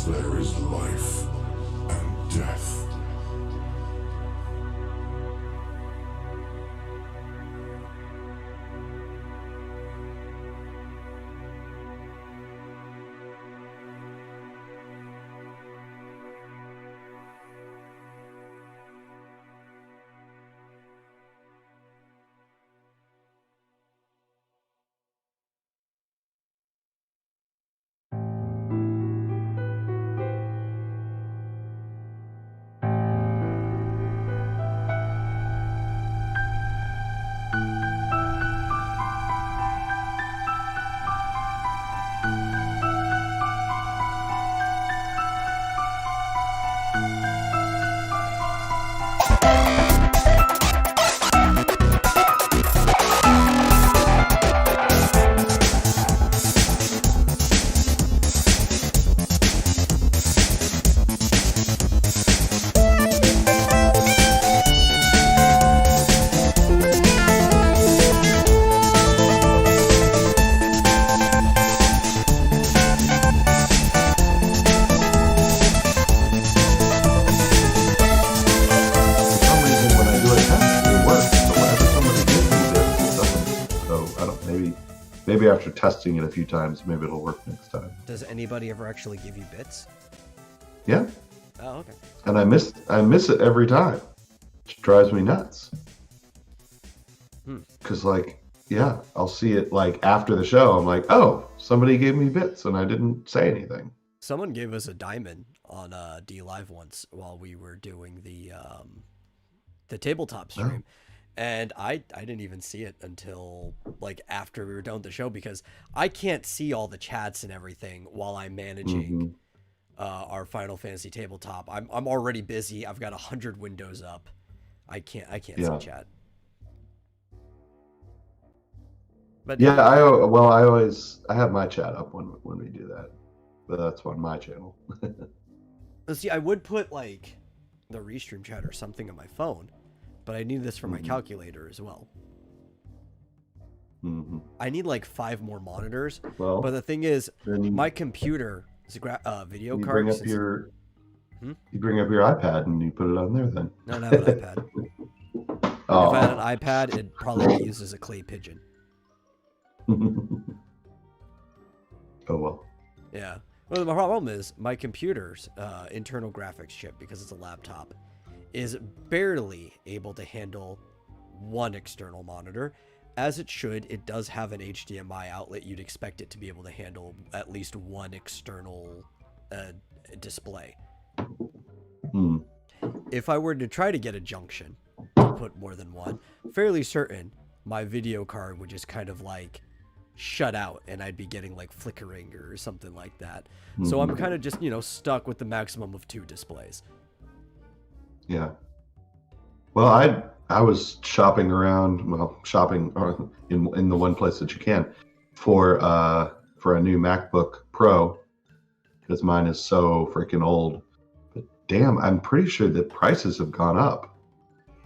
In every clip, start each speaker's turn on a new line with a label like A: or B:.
A: because there is life and death.
B: Maybe after testing it a few times, maybe it'll work next time.
C: Does anybody ever actually give you bits?
B: Yeah.
C: Oh, okay.
B: And I miss it every time. It drives me nuts. Because yeah, I'll see it after the show. I'm like, oh, somebody gave me bits and I didn't say anything.
C: Someone gave us a diamond on D Live once while we were doing the tabletop stream. Oh. And I didn't even see it until after we were done with the show, because I can't see all the chats and everything while I'm managing our Final Fantasy tabletop. I'm already busy. I've got 100 windows up. I can't see chat. But
B: yeah, I have my chat up when we do that, but that's on my channel.
C: Let's see, I would put the Restream chat or something on my phone. But I need this for my calculator as well. I need 5 more monitors.
B: Well,
C: but the thing is, my computer is a video card.
B: You bring up your iPad and you put it on there then.
C: I don't have an iPad.
B: Oh.
C: If I had an iPad, it'd probably be used as a clay pigeon.
B: Oh, well.
C: Yeah. Well, the problem is my computer's internal graphics chip, because it's a laptop, is barely able to handle one external monitor. As it should, it does have an HDMI outlet. You'd expect it to be able to handle at least one external display. If I were to try to get a junction to put more than one, fairly certain my video card would just kind of shut out and I'd be getting flickering or something like that. So I'm kind of just, stuck with the maximum of 2 displays.
B: Yeah. Well, I was shopping around, in the one place that you can for a new MacBook Pro, because mine is so freaking old. But damn, I'm pretty sure the prices have gone up.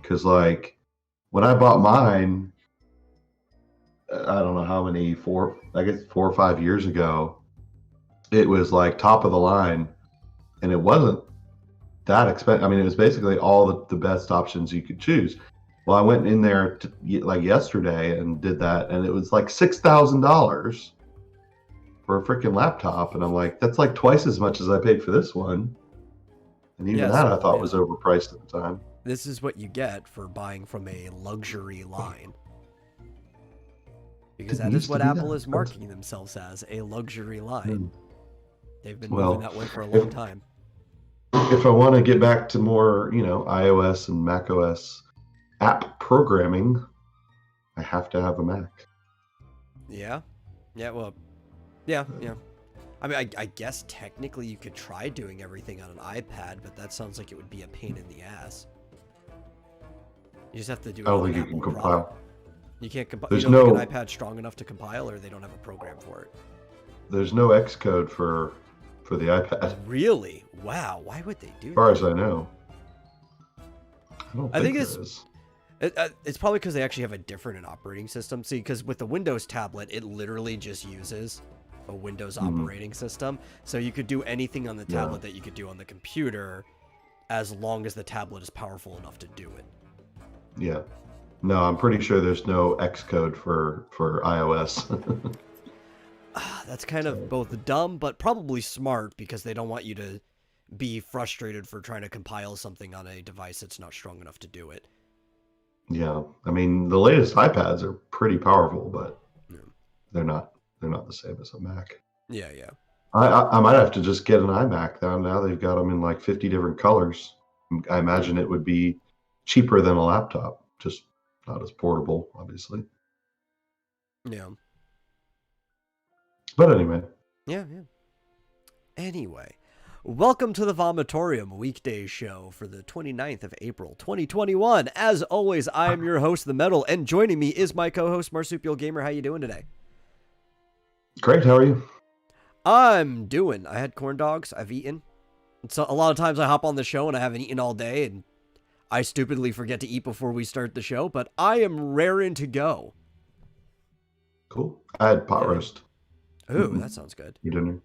B: Because when I bought mine, I don't know how many, 4 or 5 years ago, it was top of the line, and it wasn't that expensive. I mean, it was basically all the best options you could choose. Well, I went in there yesterday and did that, and it was $6,000 for a freaking laptop, and I'm like, that's twice as much as I paid for this one. And even I thought was overpriced at the time.
C: This is what you get for buying from a luxury line. Because that is what Apple is marketing themselves as, a luxury line. They've been moving that way for a long time.
B: If I want to get back to more, iOS and macOS app programming, I have to have a Mac.
C: Yeah. Yeah, well, yeah. I mean, I guess technically you could try doing everything on an iPad, but that sounds like it would be a pain in the ass. You just have to do it on an Apple compile. You can't compile. You don't make an iPad strong enough to compile, or they don't have a program for it.
B: There's no Xcode for the iPad.
C: Really? Wow. Why would they do that?
B: As far as I know. I think
C: it's probably because they actually have a different operating system. See, because with the Windows tablet, it literally just uses a Windows
B: Mhm.
C: operating system. So you could do anything on the
B: Yeah.
C: tablet that you could do on the computer, as long as the tablet is powerful enough to do it.
B: Yeah. No, I'm pretty sure there's no Xcode for iOS.
C: That's kind of
B: So,
C: both dumb, but probably smart, because they don't want you to be frustrated for trying to compile something on a device that's not strong enough to do it.
B: yeah. I mean, the latest iPads are pretty powerful, but
C: Yeah.
B: they're not the same as a Mac.
C: Yeah, yeah.
B: I might have to just get an iMac now. Now they've got them in like 50 different colors. I imagine it would be cheaper than a laptop, just not as portable, obviously.
C: Yeah.
B: But anyway,
C: Yeah, yeah. Anyway, welcome to the Vomitorium weekday show for the 29th of April, 2021. As always, I am your host, The Metal, and joining me is my co-host, Marsupial Gamer. How you doing today?
B: great. How are you?
C: I had corn dogs. I've eaten. So a lot of times I hop on the show and I haven't eaten all day, and I stupidly forget to eat before we start the show, but I am raring to go.
B: Cool. I had pot roast
C: Ooh, that sounds good.
B: for dinner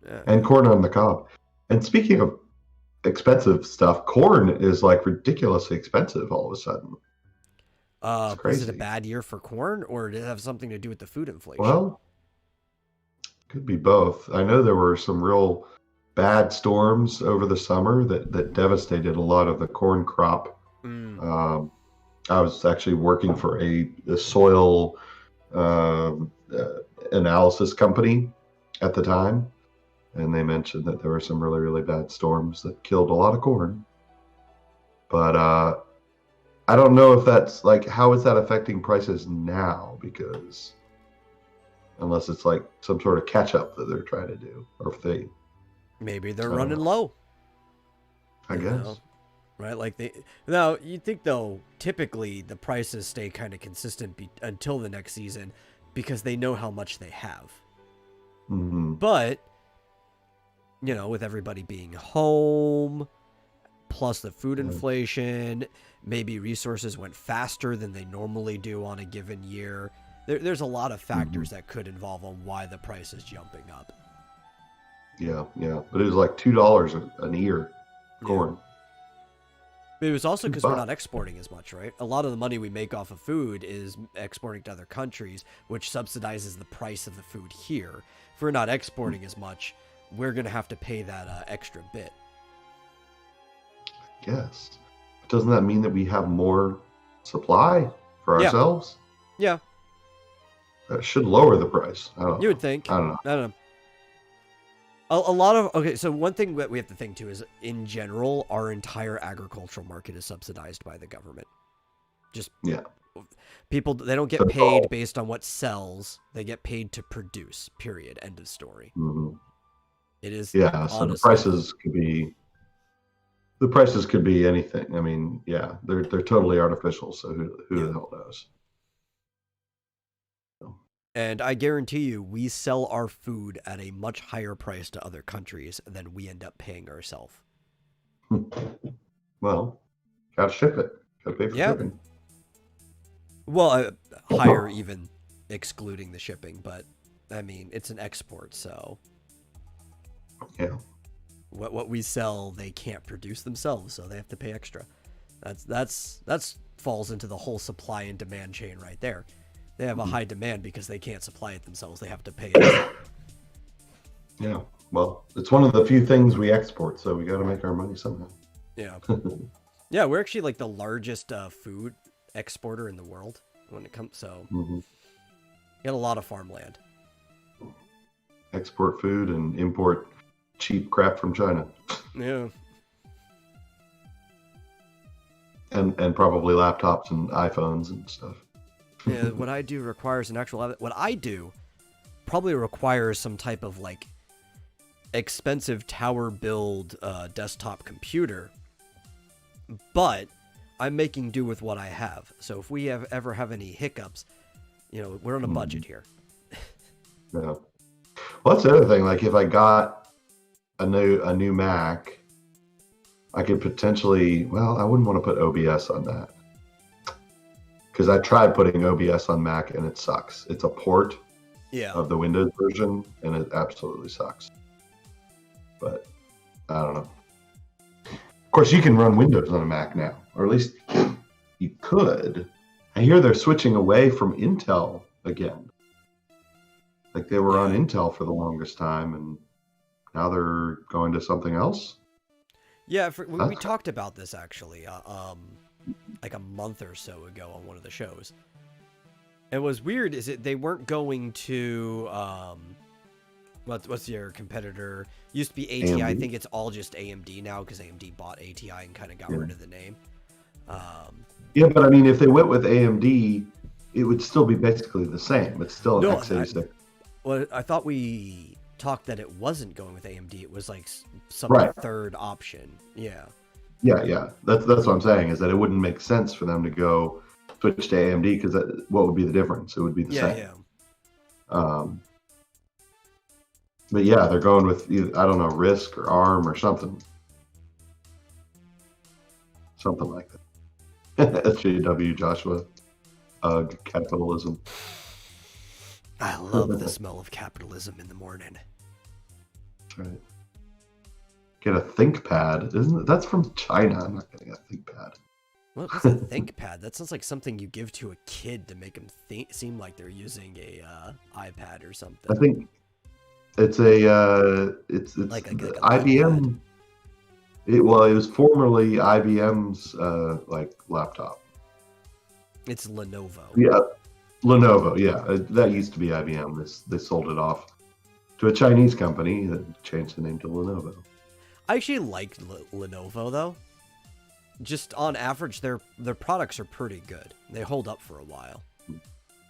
C: Yeah.
B: and corn on the cob. And speaking of expensive stuff, corn is like ridiculously expensive all of a sudden.
C: Was it a
B: crazy.
C: bad year for corn, or did it have something to do with the food inflation?
B: Well, could be both. I know there were some real bad storms over the summer that devastated a lot of the corn crop. I was actually working for a soil analysis company at the time, and they mentioned that there were some really, really bad storms that killed a lot of corn. But I don't know if that's like, how is that affecting prices now? Because unless it's like some sort of catch up that they're trying to do, or if they,
C: Maybe they're
B: I don't
C: running
B: know.
C: low.
B: I
C: You
B: guess.
C: know, right? Like now, you'd think though, typically the prices stay kind of consistent until the next season, because they know how much they have.
B: Hmm.
C: But with everybody being home, plus the food inflation, maybe resources went faster than they normally do on a given year. There's a lot of factors that could involve on why the price is jumping up.
B: Yeah, yeah. But it was like $2 an ear corn.
C: But it was also because we're not
B: $2.
C: exporting as much, right? A lot of the money we make off of food is exporting to other countries, which subsidizes the price of the food here. If we're not exporting as much, we're going to have to pay that extra bit.
B: Yes. Doesn't that mean that we have more supply for
C: Yeah.
B: ourselves?
C: Yeah,
B: That should lower the price. I don't
C: you
B: know.
C: would think.
B: I don't know.
C: I don't know. A lot of okay, so one thing that we have to think too is, in general, our entire agricultural market is subsidized by the government. Just
B: Yeah.
C: people, they don't get
B: That's
C: paid
B: all.
C: based on what sells; they get paid to produce. Period. End of story.
B: Mhm.
C: It is
B: Yeah. So the prices could be anything. I mean, yeah, they're totally artificial. So who the hell knows?
C: And I guarantee you, we sell our food at a much higher price to other countries than we end up paying ourselves.
B: Well, gotta ship it. Gotta pay for
C: Yeah.
B: shipping.
C: Well, higher even excluding the shipping, but I mean, it's an export, so
B: Yeah.
C: what we sell, they can't produce themselves, so they have to pay extra. That's falls into the whole supply and demand chain right there. They have a high demand because they can't supply it themselves. They have to pay it.
B: Yeah. Well, it's one of the few things we export, so we got to make our money somehow.
C: Yeah. Yeah, we're actually like the largest food exporter in the world when it comes. So
B: Mhm.
C: get a lot of farmland.
B: Export food and import cheap crap from China,
C: Yeah.
B: and probably laptops and iPhones and stuff.
C: Yeah. What I do requires an actual. What I do probably requires some type of like expensive tower build desktop computer, but I'm making do with what I have. So if we ever have any hiccups, we're on a budget here.
B: Yeah. Well, that's the other thing. Like, if I got a new Mac, I could potentially. Well, I wouldn't want to put OBS on that, because I tried putting OBS on Mac and it sucks. It's a port,
C: Yeah.
B: of the Windows version, and it absolutely sucks. But I don't know. Of course, you can run Windows on a Mac now, or at least you could. I hear they're switching away from Intel again. Like they were on Intel for the longest time, and now they're going to something else.
C: Yeah, we talked about this actually, like a month or so ago on one of the shows. And what's weird is that they weren't going to what's your competitor? Used to be ATI.
B: AMD.
C: I think it's all just AMD now because AMD bought ATI and kind of got rid of the name.
B: Yeah, but I mean, if they went with AMD, it would still be basically the same. It's still an x86.
C: Well, I thought we talked that it wasn't going with AMD. It was like some third option. Yeah.
B: Yeah. That's what I'm saying, is that it wouldn't make sense for them to go switch to AMD, because what would be the difference? It would be the same.
C: Yeah.
B: But yeah, they're going with, I don't know, RISC or ARM or something like that. SJW, Joshua. Capitalism.
C: I love the smell of capitalism in the morning.
B: That's right. Get a ThinkPad. That's from China. I'm not getting a ThinkPad.
C: What's a ThinkPad? That sounds like something you give to a kid to make them seem like they're using a iPad or something.
B: I think it's it's
C: like
B: IBM. It was formerly IBM's like laptop.
C: It's Lenovo.
B: Yeah, Lenovo. Yeah, that used to be IBM. They sold it off to a Chinese company that changed the name to Lenovo.
C: I actually like Lenovo though. Just on average, their products are pretty good. They hold up for a while.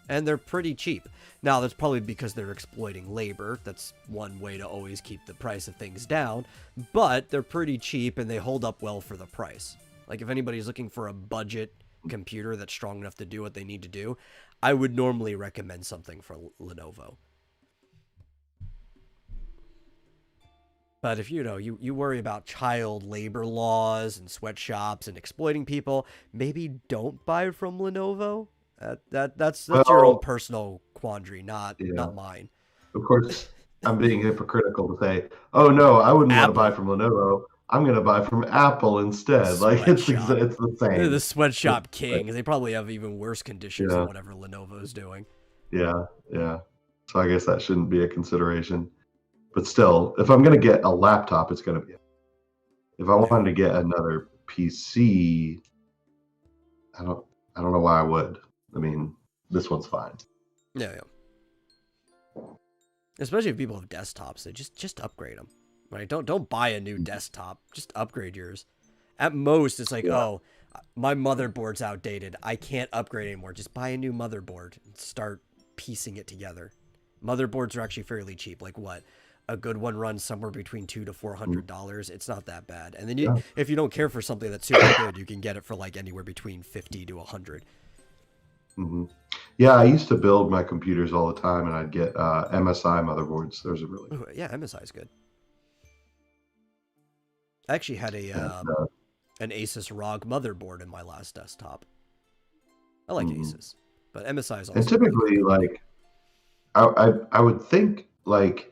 C: And they're pretty cheap. Now, that's probably because they're exploiting labor. That's one way to always keep the price of things down. But they're pretty cheap, and they hold up well for the price. Like, if anybody's looking for a budget computer that's strong enough to do what they need to do, I would normally recommend something for Lenovo. But if you worry about child labor laws and sweatshops and exploiting people, maybe don't buy from Lenovo. That's your own personal quandary, not mine.
B: Of course, I'm being hypocritical to say, oh no, I wouldn't want to buy from Lenovo. I'm going to buy from Apple instead. Like it's the same.
C: They're the sweatshop king. They probably have even worse conditions than whatever Lenovo's doing.
B: Yeah. So I guess that shouldn't be a consideration. But still, if I'm going to get a laptop, it's going to be. If I wanted to get another PC, I don't know why I would. I mean, this one's fine.
C: Yeah. Especially if people have desktops, they just upgrade them. Right? Don't buy a new desktop. Just upgrade yours. At most, it's like, oh, my motherboard's outdated. I can't upgrade anymore. Just buy a new motherboard and start piecing it together. Motherboards are actually fairly cheap. Like what? A good one runs somewhere between $200 to $400. It's not that bad. And then if you don't care for something that's super good, you can get it for like anywhere between $50 to $100.
B: Mm-hmm. Yeah, I used to build my computers all the time, and I'd get MSI motherboards. Those are really good.
C: Yeah, MSI is good. I actually had an Asus ROG motherboard in my last desktop. I like Asus, but MSI is also.
B: And typically, like, I would think like,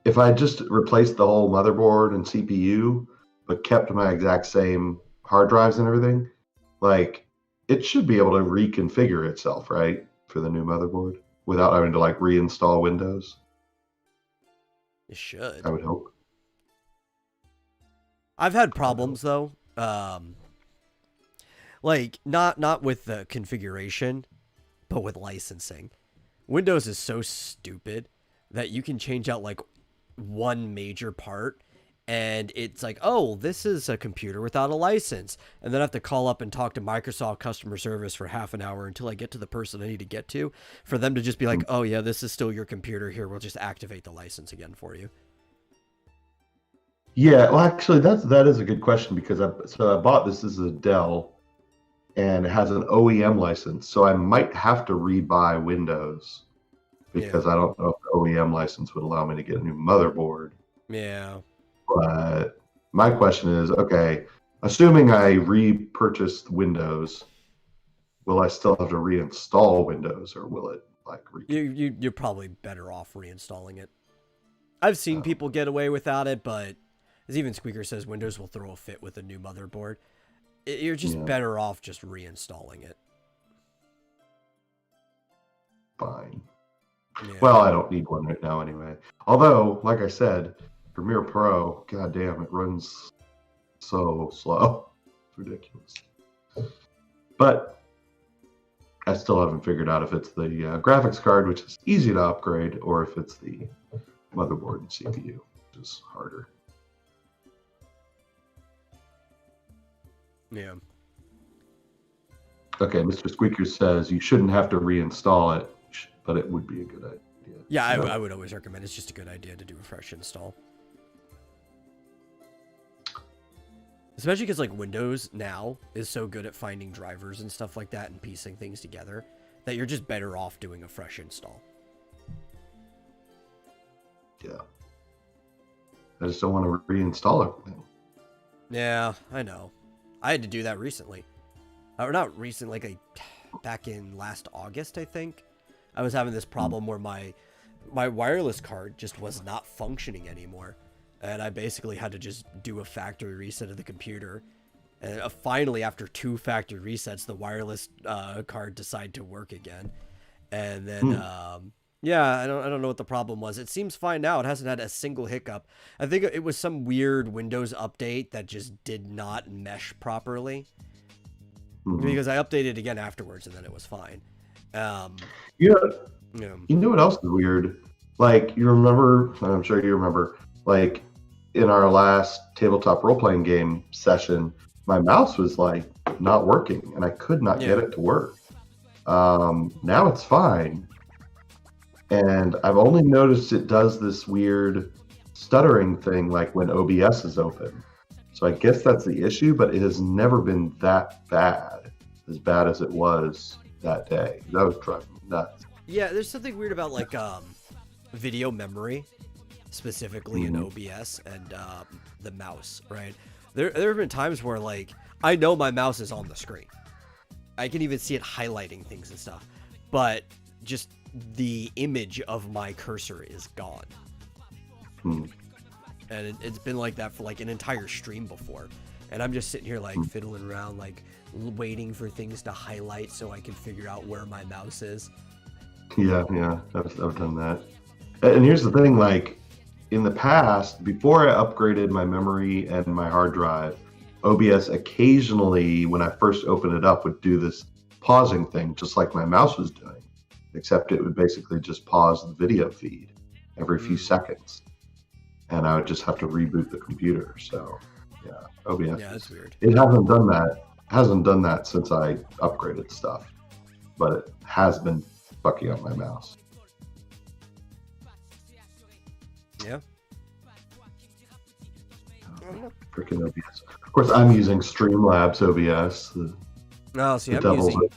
B: if I just replaced the whole motherboard and CPU, but kept my exact same hard drives and everything, like, it should be able to reconfigure itself, right, for the new motherboard without having to like reinstall Windows.
C: It should.
B: I would hope.
C: I've had problems though, like not with the configuration, but with licensing. Windows is so stupid that you can change out like one major part and it's like, oh, this is a computer without a license. And then I have to call up and talk to Microsoft customer service for half an hour until I get to the person I need to get to, for them to just be like, oh yeah, this is still your computer. Here, we'll just activate the license again for you.
B: Yeah, well, actually, that is a good question, because I bought this as a Dell, and it has an OEM license, so I might have to rebuy Windows, because I don't know if the OEM license would allow me to get a new motherboard.
C: Yeah.
B: But my question is, okay, assuming I repurchased Windows, will I still have to reinstall Windows, or will it like
C: you're probably better off reinstalling it. I've seen people get away without it, but as even Squeaker says, Windows will throw a fit with a new motherboard. You're just better off just reinstalling it.
B: Fine.
C: Yeah.
B: Well, I don't need one right now anyway. Although, like I said, Premiere Pro, goddamn, it runs so slow. It's ridiculous. But I still haven't figured out if it's the graphics card, which is easy to upgrade, or if it's the motherboard and CPU, which is harder.
C: Yeah.
B: Okay, Mr. Squeaker says you shouldn't have to reinstall it, but it would be a good idea.
C: Yeah, I would always recommend it's just a good idea to do a fresh install. Especially because like Windows now is so good at finding drivers and stuff like that and piecing things together that you're just better off doing a fresh install.
B: Yeah. I just don't want to reinstall everything.
C: Yeah, I know. I had to do that recently. Or not recent, like back in last August, I think. I was having this problem where my wireless card just was not functioning anymore. And I basically had to just do a factory reset of the computer. And finally, after 2 factory resets, the wireless card decided to work again. And then, yeah, I don't know what the problem was. It seems fine now. It hasn't had a single hiccup. I think it was some weird Windows update that just did not mesh properly. Because I updated again afterwards, and then it was fine.
B: You know what else is weird? Like, you remember, I'm sure you remember, like, in our last tabletop role-playing game session, my mouse was, like, not working, and I could not get it to work. Now it's fine. And I've only noticed it does this weird stuttering thing, like when OBS is open. So I guess that's the issue, but it has never been that bad as it was that day. That was driving me nuts.
C: Yeah, there's something weird about like video memory, specifically in OBS and the mouse, right? There have been times where like I know my mouse is on the screen. I can even see it highlighting things and stuff, but just the image of my cursor is gone. And it's been like that for like an entire stream before. And I'm just sitting here like fiddling around, like waiting for things to highlight so I can figure out where my mouse is.
B: Yeah, I've done that. And here's the thing, like in the past, before I upgraded my memory and my hard drive, OBS occasionally, when I first opened it up, would do this pausing thing, just like my mouse was doing, except it would basically just pause the video feed every few seconds. And I would just have to reboot the computer. So, yeah, OBS.
C: Yeah, that's weird.
B: It hasn't done that. Hasn't done that since I upgraded stuff, but it has been fucking up my mouse.
C: Yeah.
B: Freaking OBS. Of course, I'm using Streamlabs OBS.
C: No, see, I'm using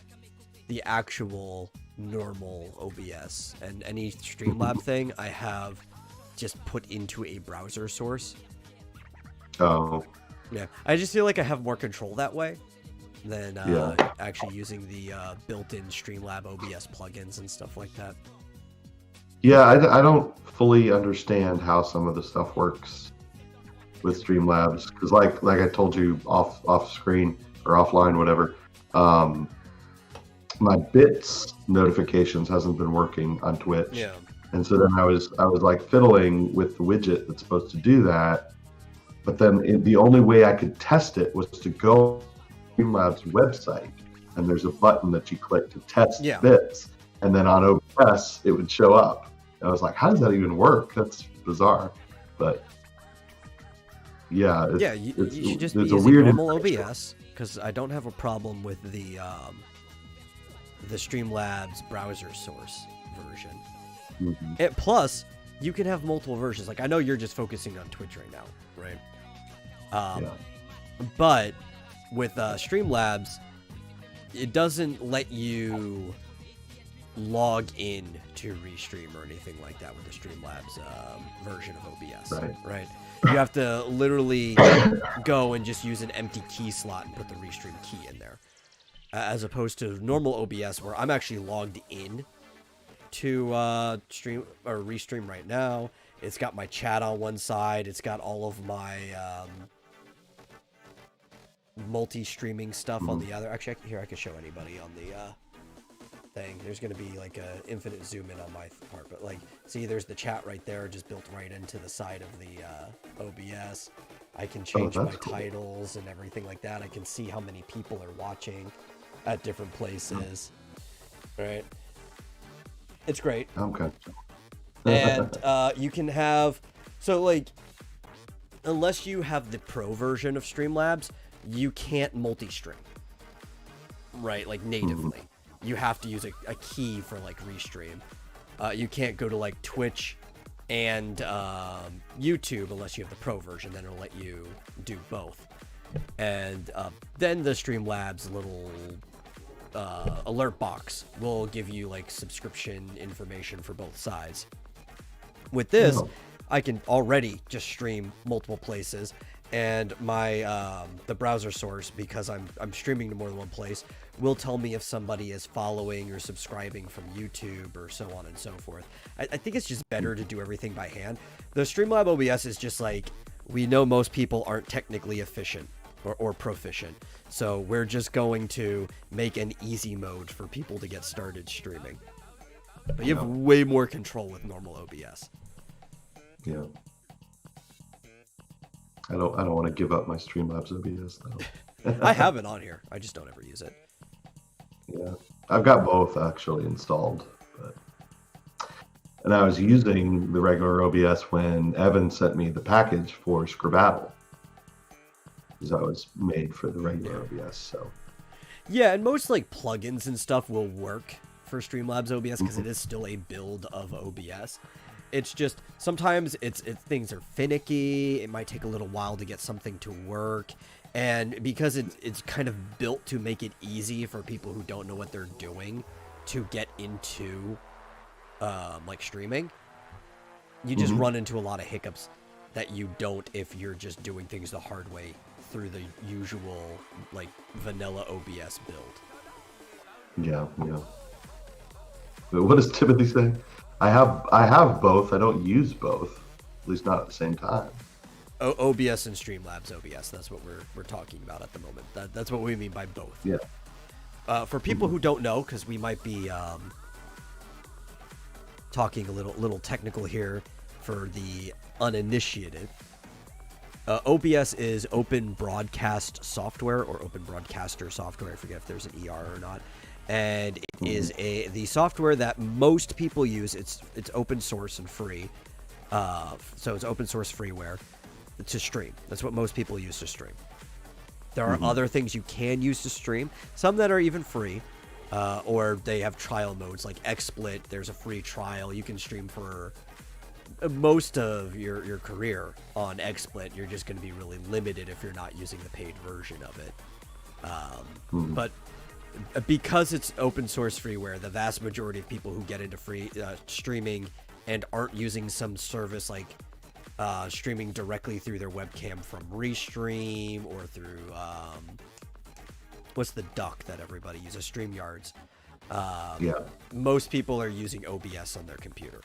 C: the actual normal OBS, and any Streamlab thing I have just put into a browser source.
B: Oh.
C: Yeah, I just feel like I have more control that way than actually using the built-in Streamlab OBS plugins and stuff like that.
B: Yeah, I don't fully understand how some of the stuff works with Streamlabs, because like I told you off screen or offline, whatever, my bits notifications hasn't been working on Twitch.
C: Yeah.
B: And so then I was like fiddling with the widget that's supposed to do that, but then the only way I could test it was to go to Streamlabs website, and there's a button that you click to test bits, and then on OBS it would show up. And I was like, how does that even work? That's bizarre, but yeah,
C: you should just be using normal OBS, because I don't have a problem with the Streamlabs browser source version. Plus, you can have multiple versions. Like, I know you're just focusing on Twitch right now, right? But with Streamlabs, it doesn't let you log in to restream or anything like that with the Streamlabs version of OBS, right? You have to literally go and just use an empty key slot and put the restream key in there, as opposed to normal OBS where I'm actually logged in to stream or restream right now. It's got my chat on one side. It's got all of my multi-streaming stuff on the other. Actually, here I can show anybody on the thing. There's going to be like a infinite zoom in on my part, but like, see, there's the chat right there, just built right into the side of the OBS. I can change my titles and everything like that. I can see how many people are watching at different places. Right? It's great.
B: Okay.
C: And you can have, so like, unless you have the pro version of Streamlabs, you can't multi-stream, right? Like natively, you have to use a key for like restream. You can't go to like Twitch and YouTube unless you have the pro version. Then it'll let you do both. And then the Streamlabs little alert box will give you like subscription information for both sides. With this, I can already just stream multiple places, and my the browser source, because I'm streaming to more than one place, will tell me if somebody is following or subscribing from YouTube or so on and so forth. I think it's just better to do everything by hand. The Streamlab OBS is just like, we know most people aren't technically efficient or proficient, so we're just going to make an easy mode for people to get started streaming. But you have way more control with normal OBS.
B: Yeah. I don't want to give up my Streamlabs OBS though.
C: I have it on here. I just don't ever use it.
B: Yeah. I've got both actually installed. And I was using the regular OBS when Evan sent me the package for Scribbattle, because that was made for the regular OBS. So
C: yeah, and most like plugins and stuff will work for Streamlabs OBS because it is still a build of OBS. It's just sometimes it's things are finicky. It might take a little while to get something to work, and because it's kind of built to make it easy for people who don't know what they're doing to get into like streaming, you just run into a lot of hiccups that you don't if you're just doing things the hard way through the usual like vanilla OBS build.
B: Yeah. But what does Timothy say? I have both. I don't use both, at least not at the same time.
C: OBS and Streamlabs OBS. That's what we're talking about at the moment. That's what we mean by both.
B: Yeah.
C: For people who don't know, because we might be talking a little technical here for the uninitiated. OBS is Open Broadcast Software or Open Broadcaster Software. I forget if there's an ER or not. And it is the software that most people use. It's open source and free. So it's open source freeware to stream. That's what most people use to stream. There are other things you can use to stream. Some that are even free, or they have trial modes like XSplit. There's a free trial. You can stream for most of your career on XSplit. You're just going to be really limited if you're not using the paid version of it. But because it's open source freeware, the vast majority of people who get into free streaming and aren't using some service like streaming directly through their webcam from Restream or through what's the duck that everybody uses, StreamYards. Most people are using OBS on their computer.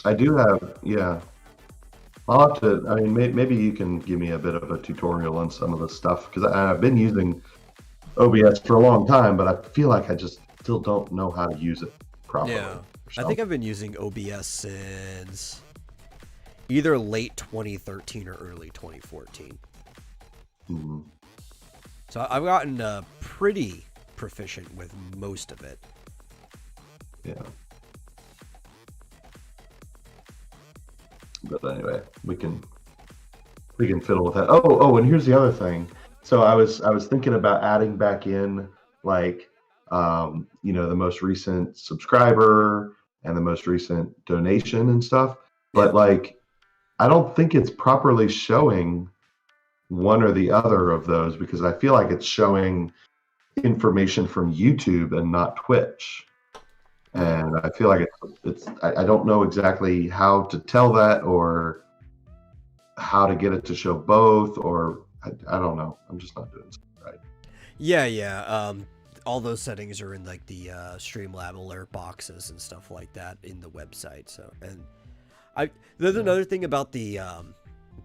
B: I do have, I'll have to, I mean, maybe you can give me a bit of a tutorial on some of the stuff, because I've been using OBS for a long time, but I feel like I just still don't know how to use it properly.
C: Yeah, I think I've been using OBS since either late 2013 or early 2014. So I've gotten pretty proficient with most of it.
B: Yeah. But anyway, we can fiddle with that. Oh, and here's the other thing. So I was thinking about adding back in like the most recent subscriber and the most recent donation and stuff. But like I don't think it's properly showing one or the other of those, because I feel like it's showing information from YouTube and not Twitch. And I feel like I don't know exactly how to tell that or how to get it to show both, or I don't know. I'm just not doing something right.
C: Yeah. All those settings are in like the Streamlab alert boxes and stuff like that in the website. So, and there's another thing about the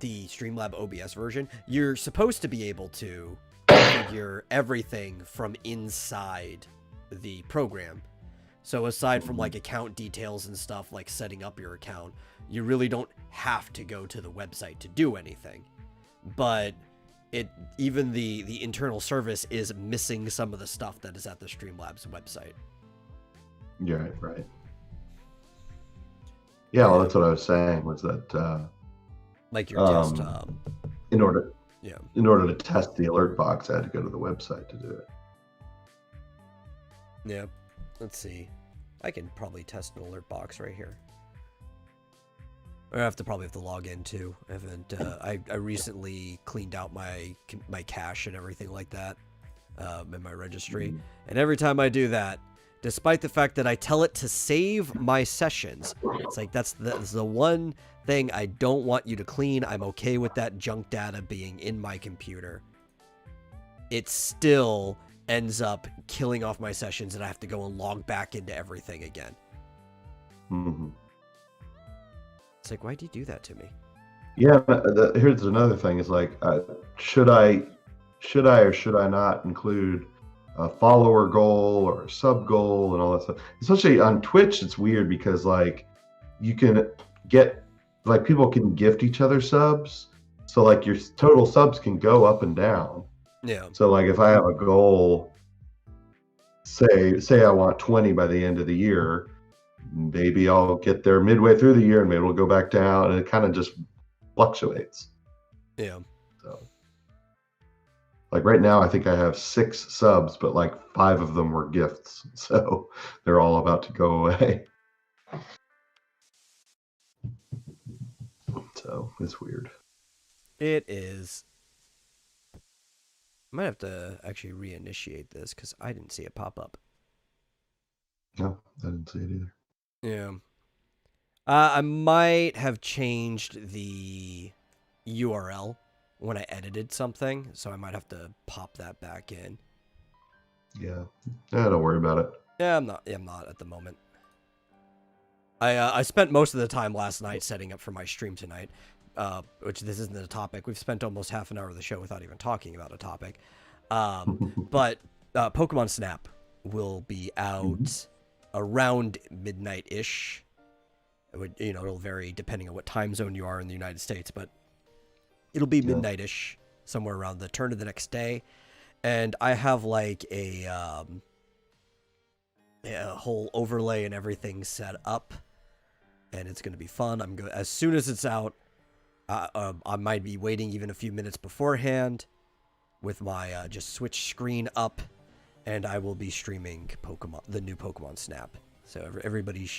C: Streamlab OBS version. You're supposed to be able to configure everything from inside the program. So aside from like account details and stuff like setting up your account, you really don't have to go to the website to do anything. But even the internal service is missing some of the stuff that is at the Streamlabs website.
B: Yeah, right. Yeah, well, that's what I was saying, was that
C: like your test
B: in order to test the alert box, I had to go to the website to do it.
C: Yeah. Let's see. I can probably test an alert box right here. I probably have to log in too. I haven't. I recently cleaned out my cache and everything like that in my registry. And every time I do that, despite the fact that I tell it to save my sessions, it's like that's the one thing I don't want you to clean. I'm okay with that junk data being in my computer. It still ends up killing off my sessions, and I have to go and log back into everything again.
B: Mm-hmm.
C: It's like, why do you do that to me?
B: Yeah, here's another thing: is like, should I or should I not include a follower goal or a sub goal and all that stuff? Especially on Twitch, it's weird because like you can get like people can gift each other subs, so like your total subs can go up and down.
C: Yeah.
B: So like if I have a goal, say I want 20 by the end of the year, maybe I'll get there midway through the year and maybe it'll go back down, and it kind of just fluctuates.
C: Yeah.
B: So like right now, I think I have 6 subs, but like 5 of them were gifts, so they're all about to go away. So it's weird.
C: It is. I might have to actually reinitiate this because I didn't see it pop up.
B: No, I didn't see it either.
C: Yeah. I might have changed the URL when I edited something, so I might have to pop that back in.
B: Yeah. Don't worry about it.
C: Yeah, I'm not at the moment. I spent most of the time last night setting up for my stream tonight, which this isn't a topic. We've spent almost half an hour of the show without even talking about a topic. But Pokemon Snap will be out around midnight-ish. It'll vary depending on what time zone you are in the United States, but it'll be midnight-ish, somewhere around the turn of the next day. And I have like a whole overlay and everything set up, and it's going to be fun. As soon as it's out, I might be waiting even a few minutes beforehand with my just switch screen up, and I will be streaming the new Pokemon Snap. So everybody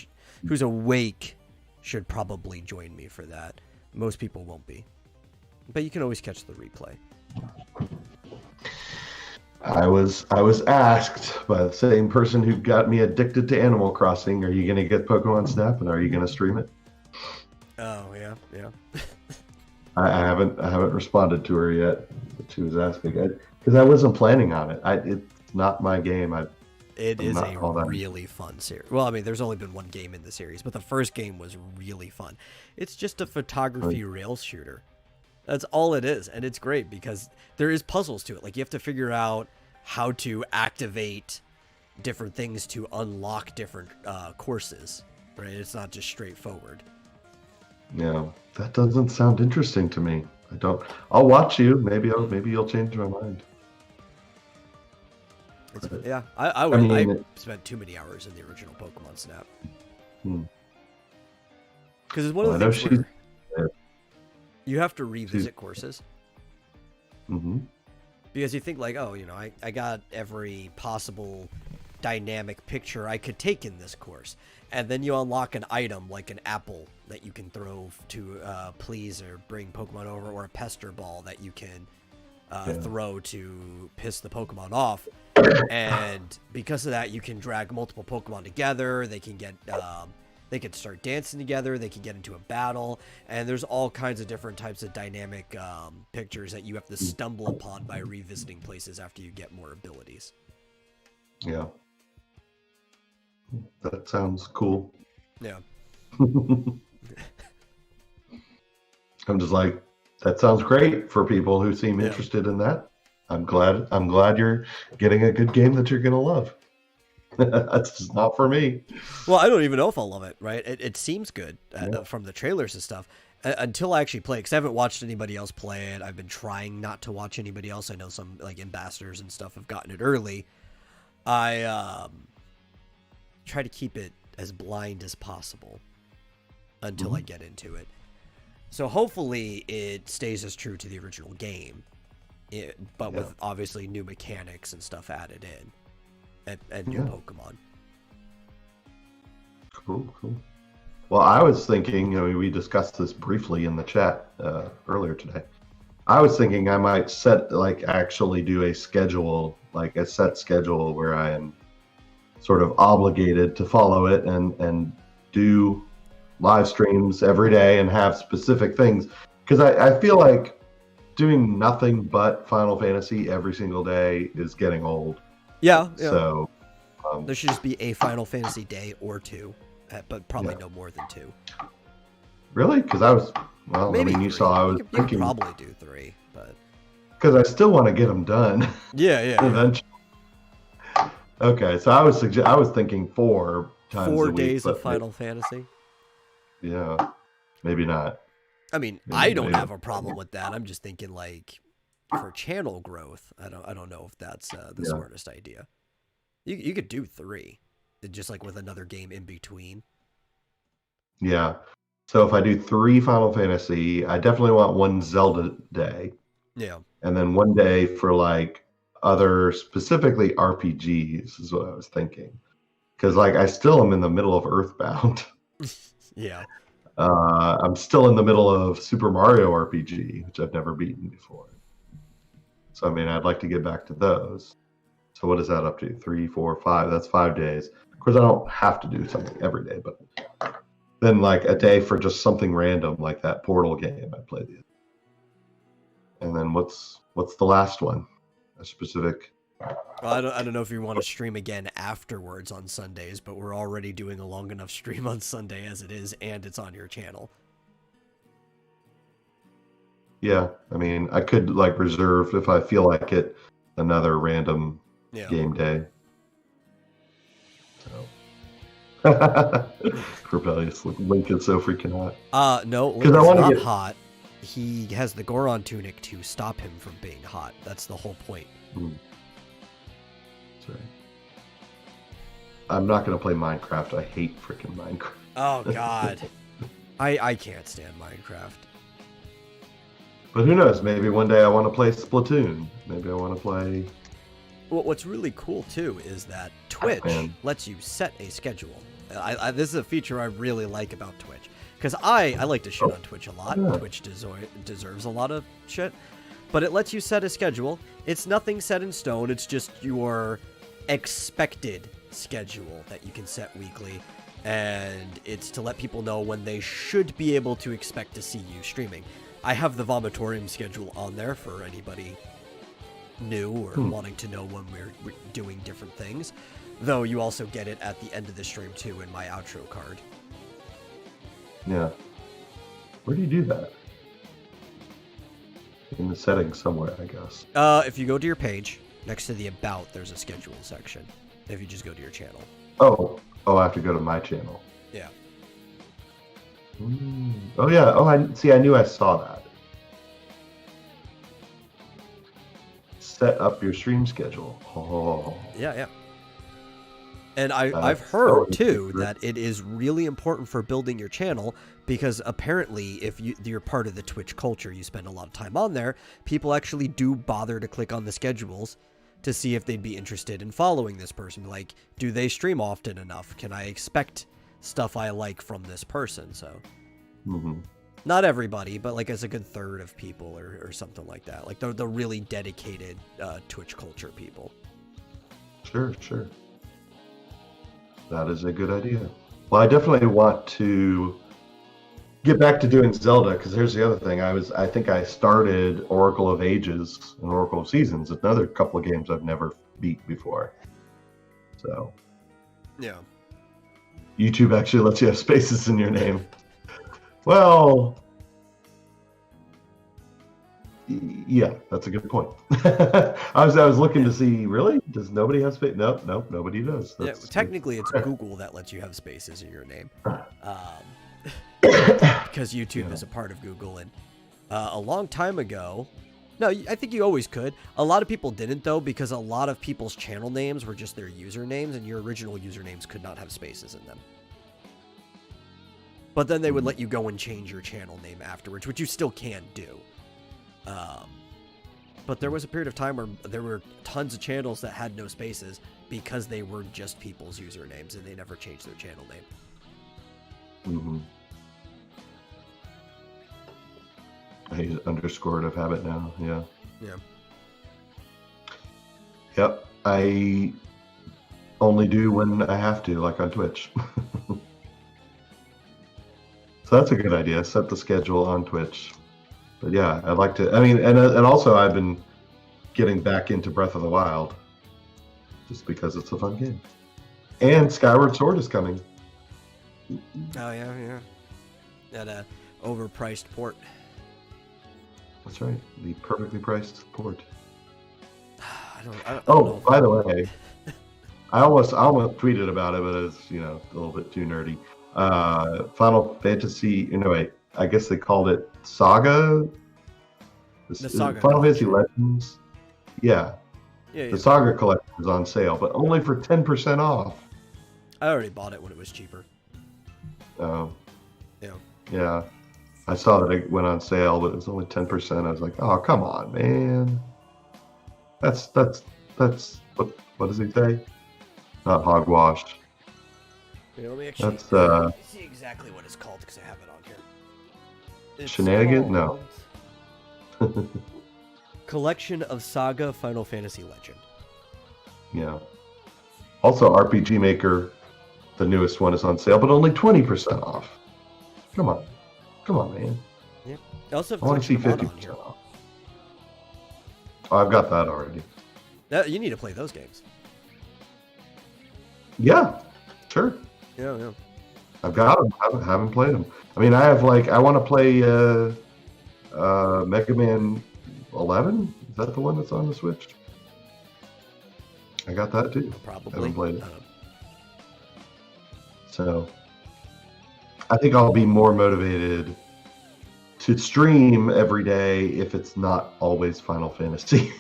C: who's awake should probably join me for that. Most people won't be, but you can always catch the replay.
B: I was asked by the same person who got me addicted to Animal Crossing, are you going to get Pokemon Snap and are you going to stream it?
C: Oh, yeah.
B: I haven't responded to her yet, but she was asking because I wasn't planning on it. It's not my game.
C: It is a really fun series. Well, I mean, there's only been one game in the series, but the first game was really fun. It's just a photography rails shooter. That's all it is, and it's great because there is puzzles to it. Like, you have to figure out how to activate different things to unlock different courses, right? It's not just straightforward.
B: Yeah, that doesn't sound interesting to me. I'll watch you. Maybe you'll change my mind.
C: I spent too many hours in the original Pokemon Snap. Because it's one of the things where you have to revisit courses.
B: Mm-hmm.
C: Because you think like, I got every possible dynamic picture I could take in this course. And then you unlock an item like an apple that you can throw to please or bring Pokemon over, or a pester ball that you can throw to piss the Pokemon off. And because of that, you can drag multiple Pokemon together. They can get They could start dancing together. They could get into a battle, and there's all kinds of different types of dynamic pictures that you have to stumble upon by revisiting places after you get more abilities.
B: Yeah. That sounds cool.
C: Yeah.
B: I'm just like, that sounds great for people who seem interested in that. I'm glad you're getting a good game that you're gonna love. That's just not for me.
C: Well, I don't even know if I'll love it, right? It seems good from the trailers and stuff until I actually play it, because I haven't watched anybody else play it. I've been trying not to watch anybody else. I know some like ambassadors and stuff have gotten it early. I try to keep it as blind as possible until I get into it. So hopefully it stays as true to the original game, but with obviously new mechanics and stuff added in, and new Pokemon.
B: Cool. Well, I was thinking, we discussed this briefly in the chat earlier today. I was thinking I might actually do a schedule, like a set schedule where I am sort of obligated to follow it and do live streams every day and have specific things, because I feel like doing nothing but Final Fantasy every single day is getting old.
C: Yeah.
B: So
C: there should just be a Final Fantasy day or two, but probably no more than two.
B: Really? Because
C: Maybe
B: you
C: three.
B: saw I was
C: you
B: thinking
C: could probably do 3, but
B: because I still want to get them done.
C: Yeah.
B: Eventually. Okay, so I was thinking 4 times
C: 4
B: a week,
C: days of Final Fantasy.
B: Yeah, maybe not.
C: I mean, I don't have a problem with that. I'm just thinking, like, for channel growth, I don't know if that's the smartest idea. You could do 3, just like with another game in between.
B: Yeah. So if I do 3 Final Fantasy, I definitely want 1 Zelda day.
C: Yeah.
B: And then 1 day for like other, specifically RPGs is what I was thinking. Because like I still am in the middle of Earthbound.
C: Yeah.
B: I'm still in the middle of Super Mario RPG, which I've never beaten before. So I mean, I'd like to get back to those. So what is that up to? 3, 4, 5. That's 5 days. Of course, I don't have to do something every day, but then like a day for just something random, like that Portal game I played the other day. And then what's the last one? A specific.
C: Well, I don't know if you want to stream again afterwards on Sundays, but we're already doing a long enough stream on Sunday as it is, and it's on your channel.
B: Yeah, I mean, I could like reserve, if I feel like it, another random game day. So. Rebellious. Link is so freaking hot.
C: No, Link is not hot. He has the Goron tunic to stop him from being hot. That's the whole point.
B: Sorry. I'm not going to play Minecraft. I hate freaking Minecraft.
C: Oh, God. I can't stand Minecraft.
B: But who knows? Maybe one day I want to play Splatoon. Maybe I want to play...
C: Well, what's really cool, too, is that Twitch lets you set a schedule. This is a feature I really like about Twitch. Because I like to shit on Twitch a lot. Yeah. Twitch deserves a lot of shit. But it lets you set a schedule. It's nothing set in stone. It's just your expected schedule that you can set weekly. And it's to let people know when they should be able to expect to see you streaming. I have the Vomitorium schedule on there for anybody new or wanting to know when we're doing different things. Though you also get it at the end of the stream, too, in my outro card.
B: Yeah. Where do you do that? In the settings somewhere, I guess.
C: If you go to your page, next to the About, there's a schedule section. If you just go to your channel.
B: Oh, I have to go to my channel.
C: Yeah.
B: Oh, yeah. Oh, I knew I saw that. Set up your stream schedule. Oh.
C: Yeah. And I've heard, too, that it is really important for building your channel because apparently if you're part of the Twitch culture, you spend a lot of time on there, people actually do bother to click on the schedules to see if they'd be interested in following this person. Like, do they stream often enough? Can I expect stuff I like from this person? So, not everybody, but like as a good third of people or something like that. Like the really dedicated Twitch culture people.
B: Sure. That is a good idea. Well, I definitely want to get back to doing Zelda, because here's the other thing. I think I started Oracle of Ages and Oracle of Seasons, another couple of games I've never beat before. So
C: Yeah.
B: YouTube actually lets you have spaces in your name. Well, yeah, that's a good point. I was looking to see, really? Does nobody have space? Nope, nobody does.
C: Yeah, technically it's Google that lets you have spaces in your name. Because YouTube is a part of Google, and a long time ago, no, I think you always could. A lot of people didn't, though, because a lot of people's channel names were just their usernames, and your original usernames could not have spaces in them. But then they would let you go and change your channel name afterwards, which you still can do. But there was a period of time where there were tons of channels that had no spaces because they were just people's usernames, and they never changed their channel name.
B: Mm-hmm. I use underscore out of habit now. Yeah.
C: Yeah.
B: Yep. I only do when I have to, like on Twitch. So that's a good idea. Set the schedule on Twitch. But yeah, I'd like to. I mean, and also I've been getting back into Breath of the Wild, just because it's a fun game. And Skyward Sword is coming.
C: Oh yeah. That overpriced port.
B: That's right. The perfectly priced port.
C: I don't
B: Oh,
C: know.
B: by the way, I almost tweeted about it, but it's a little bit too nerdy. Final Fantasy. Wait. I guess they called it Saga.
C: The Saga
B: Final Fantasy
C: collection.
B: Legends. Yeah.
C: Yeah.
B: The Saga collection is on sale, but only for 10% off.
C: I already bought it when it was cheaper.
B: Oh.
C: Yeah.
B: Yeah. I saw that it went on sale, but it was only 10%. I was like, oh, come on, man. That's what does he say? Not hogwash.
C: Yeah, let me actually
B: That's
C: see exactly what it's called, because I have it on here. It's
B: shenanigans? No.
C: called Collection of Saga Final Fantasy Legend.
B: Yeah. Also, RPG Maker, the newest one, is on sale, but only 20% off. Come on, man.
C: Yeah. I also have
B: I want to see
C: Collection of Mana
B: 50%
C: on here.
B: off. Oh, I've got that already.
C: You need to play those games.
B: Yeah, sure.
C: Yeah.
B: I've got them. I haven't played them. I mean, I want to play Mega Man 11. Is that the one that's on the Switch? I got that too.
C: Probably.
B: Haven't played it. So I think I'll be more motivated to stream every day if it's not always Final Fantasy.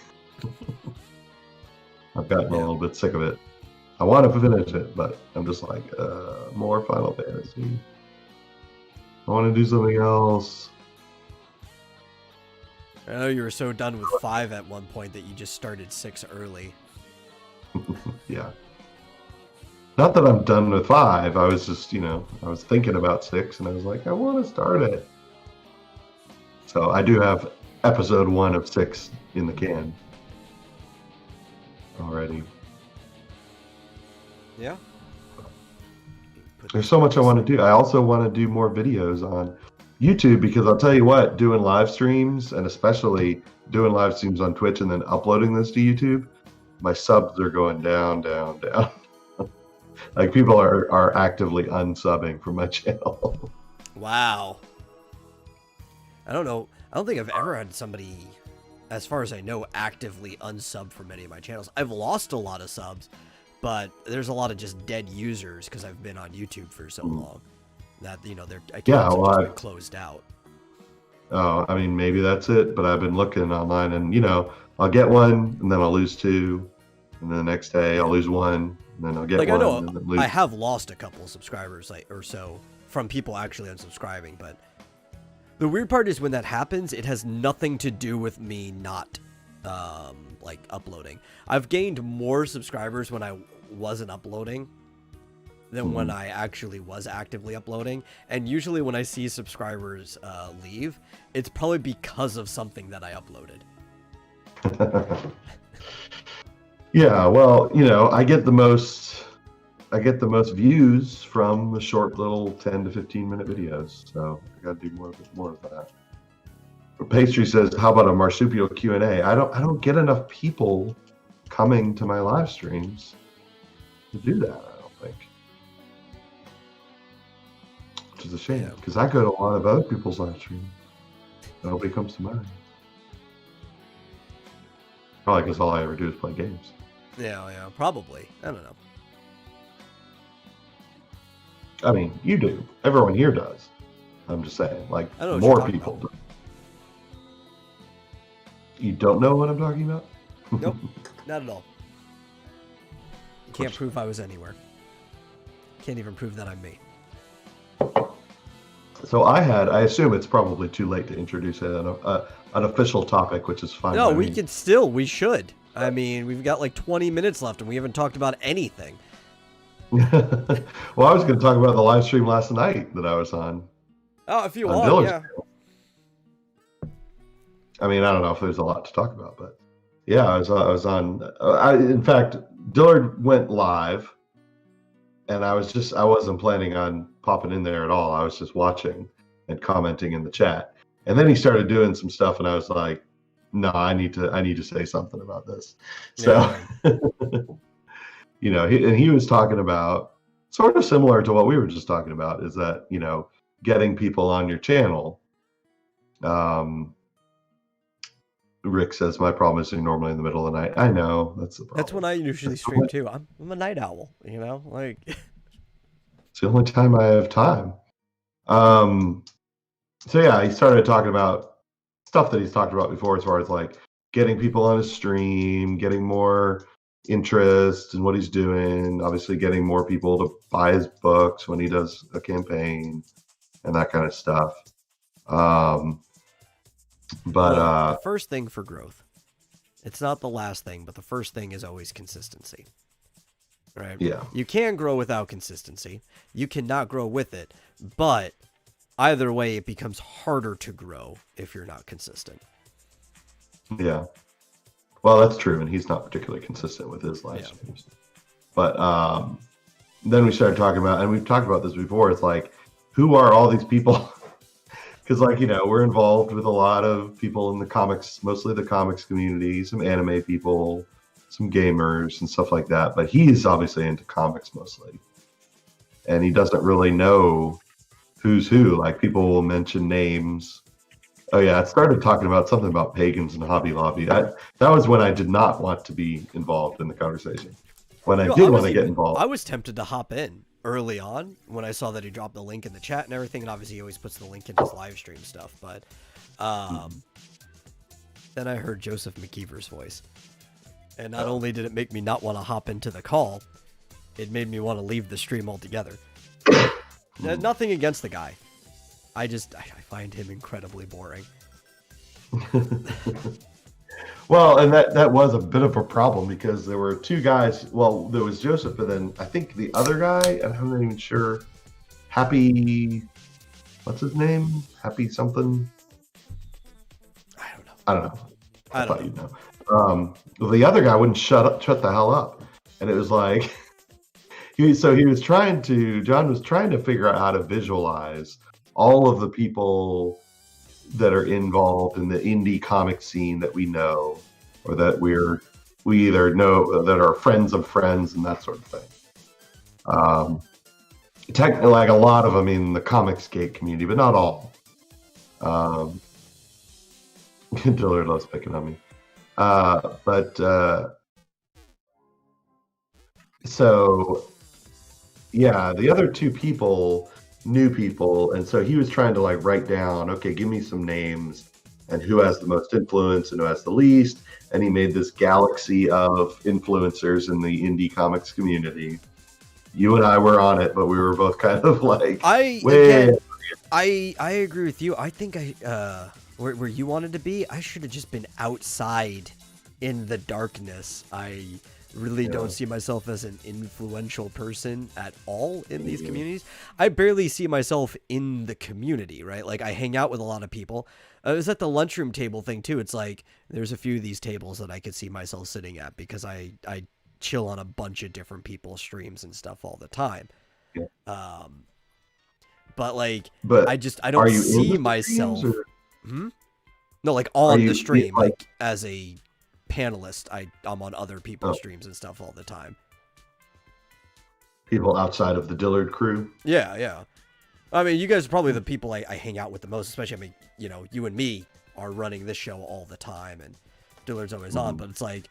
B: I've gotten a little bit sick of it. I want to finish it, but I'm just like, more Final Fantasy. I want to do something else.
C: I know you were so done with 5 at one point that you just started 6 early.
B: Yeah. Not that I'm done with 5. I was just, I was thinking about 6, and I was like, I want to start it. So I do have episode 1 of 6 in the can already.
C: Yeah.
B: There's so much I want to do. I also want to do more videos on YouTube, because I'll tell you what, doing live streams, and especially doing live streams on Twitch and then uploading this to YouTube, my subs are going down. Like, people are actively unsubbing from my channel.
C: Wow. I don't know. I don't think I've ever had somebody, as far as I know, actively unsub from any of my channels. I've lost a lot of subs, but there's a lot of just dead users because I've been on YouTube for so long that, their accounts have just been closed out.
B: Oh, I mean, maybe that's it, but I've been looking online, and, I'll get one, and then I'll lose 2, and then the next day I'll lose 1, and then I'll get one.
C: I know
B: and then lose.
C: I have lost a couple subscribers or so from people actually unsubscribing, but the weird part is when that happens, it has nothing to do with me not uploading. I've gained more subscribers when I wasn't uploading than when I actually was actively uploading, and usually when I see subscribers leave, it's probably because of something that I uploaded.
B: Yeah, well, I get the most I get the most views from the short little 10 to 15-minute videos. So I got to do more of that. Pastry says, "How about a marsupial Q&A?" I don't get enough people coming to my live streams to do that. I don't think, which is a shame because I go to a lot of other people's live streams. Nobody comes to mine. Probably because all I ever do is play games.
C: Yeah, probably. I don't know.
B: I mean, you do. Everyone here does. I'm just saying, like,
C: I don't know what
B: more
C: you're talking
B: people
C: about.
B: do. You don't know what I'm talking about?
C: Nope, not at all. You can't prove I was anywhere. Can't even prove that I'm me.
B: So I assume it's probably too late to introduce an official topic, which is fine.
C: No, we should. I mean, we've got like 20 minutes left and we haven't talked about anything.
B: Well, I was going to talk about the live stream last night that I was on.
C: Oh, if you
B: on
C: want,
B: Dillard's
C: yeah.
B: channel. I mean, I don't know if there's a lot to talk about, but yeah, I was on. In fact, Dillard went live, and I wasn't planning on popping in there at all. I was just watching and commenting in the chat, and then he started doing some stuff, and I was like, "No, I need to say something about this." So, you know, he was talking about sort of similar to what we were just talking about. Is that, you know, getting people on your channel. Rick says, "My problem is normally in the middle of the night." I know, that's the problem.
C: That's when I usually stream too. I'm a night owl, you know? Like,
B: it's the only time I have time. So yeah, he started talking about stuff that he's talked about before, as far as like getting people on his stream, getting more interest in what he's doing, obviously getting more people to buy his books when he does a campaign and that kind of stuff. But
C: the first thing for growth, it's not the last thing, but the first thing is always consistency. Right?
B: Yeah.
C: You can grow without consistency. You cannot grow with it, but either way, it becomes harder to grow if you're not consistent.
B: Yeah. Well, that's true, and he's not particularly consistent with his live streams. But then we started talking about, and we've talked about this before, it's like, who are all these people? Because, like, you know, we're involved with a lot of people in the comics, mostly the comics community, some anime people, some gamers and stuff like that. But he's obviously into comics mostly. And he doesn't really know who's who. Like, people will mention names. Oh, yeah, I started talking about something about pagans and Hobby Lobby. That was when I did not want to be involved in the conversation. When I did want to get involved.
C: I was tempted to hop in early on when I saw that he dropped the link in the chat and everything, and obviously he always puts the link in his live stream stuff, but then I heard Joseph McKeever's voice, and not only did it make me not want to hop into the call, it made me want to leave the stream altogether. Nothing against the guy, I find him incredibly boring.
B: Well, and that was a bit of a problem because there were two guys. Well, there was Joseph, but then I think the other guy, and I'm not even sure. Happy, what's his name? Happy something?
C: I don't know.
B: I thought you'd know. Well, the other guy wouldn't shut the hell up, and it was like John was trying to figure out how to visualize all of the people that are involved in the indie comic scene that we know, or that we either know that are friends of friends and that sort of thing. Technically, like a lot of them in the Comicsgate community, but not all. Dillard loves picking on me. So yeah, the other two people, new people, and so he was trying to like write down, okay, give me some names and who has the most influence and who has the least, and he made this galaxy of influencers in the indie comics community. You and I were on it, but we were both kind of like,
C: I agree with you. I think where you wanted to be, I should have just been outside in the darkness. I really don't see myself as an influential person at all in these communities. I barely see myself in the community, right? Like, I hang out with a lot of people. It was at the lunchroom table thing too. It's like there's a few of these tables that I could see myself sitting at because I chill on a bunch of different people's streams and stuff all the time.
B: Yeah.
C: But like,
B: But
C: I
B: are
C: don't
B: you
C: see
B: into the
C: myself.
B: streams, or
C: No, like
B: are
C: on
B: you
C: the stream,
B: like?
C: like as a panelist, I'm on other people's streams and stuff all the time.
B: People outside of the Dillard crew?
C: Yeah, yeah. I mean, you guys are probably the people I hang out with the most, especially, I mean, you know, you and me are running this show all the time, and Dillard's always on, but it's like,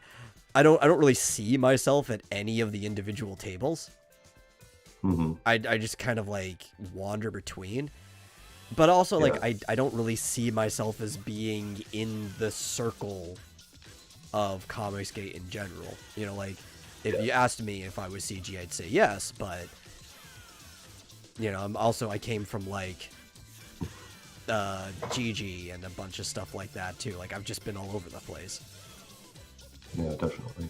C: I don't really see myself at any of the individual tables. I just kind of, like, wander between. But also, like, I don't really see myself as being in the circle of Comicsgate in general. You know, like, if you asked me if I was CG, I'd say yes, but, you know, I came from, like, GG and a bunch of stuff like that, too. Like, I've just been all over the place.
B: Yeah, definitely.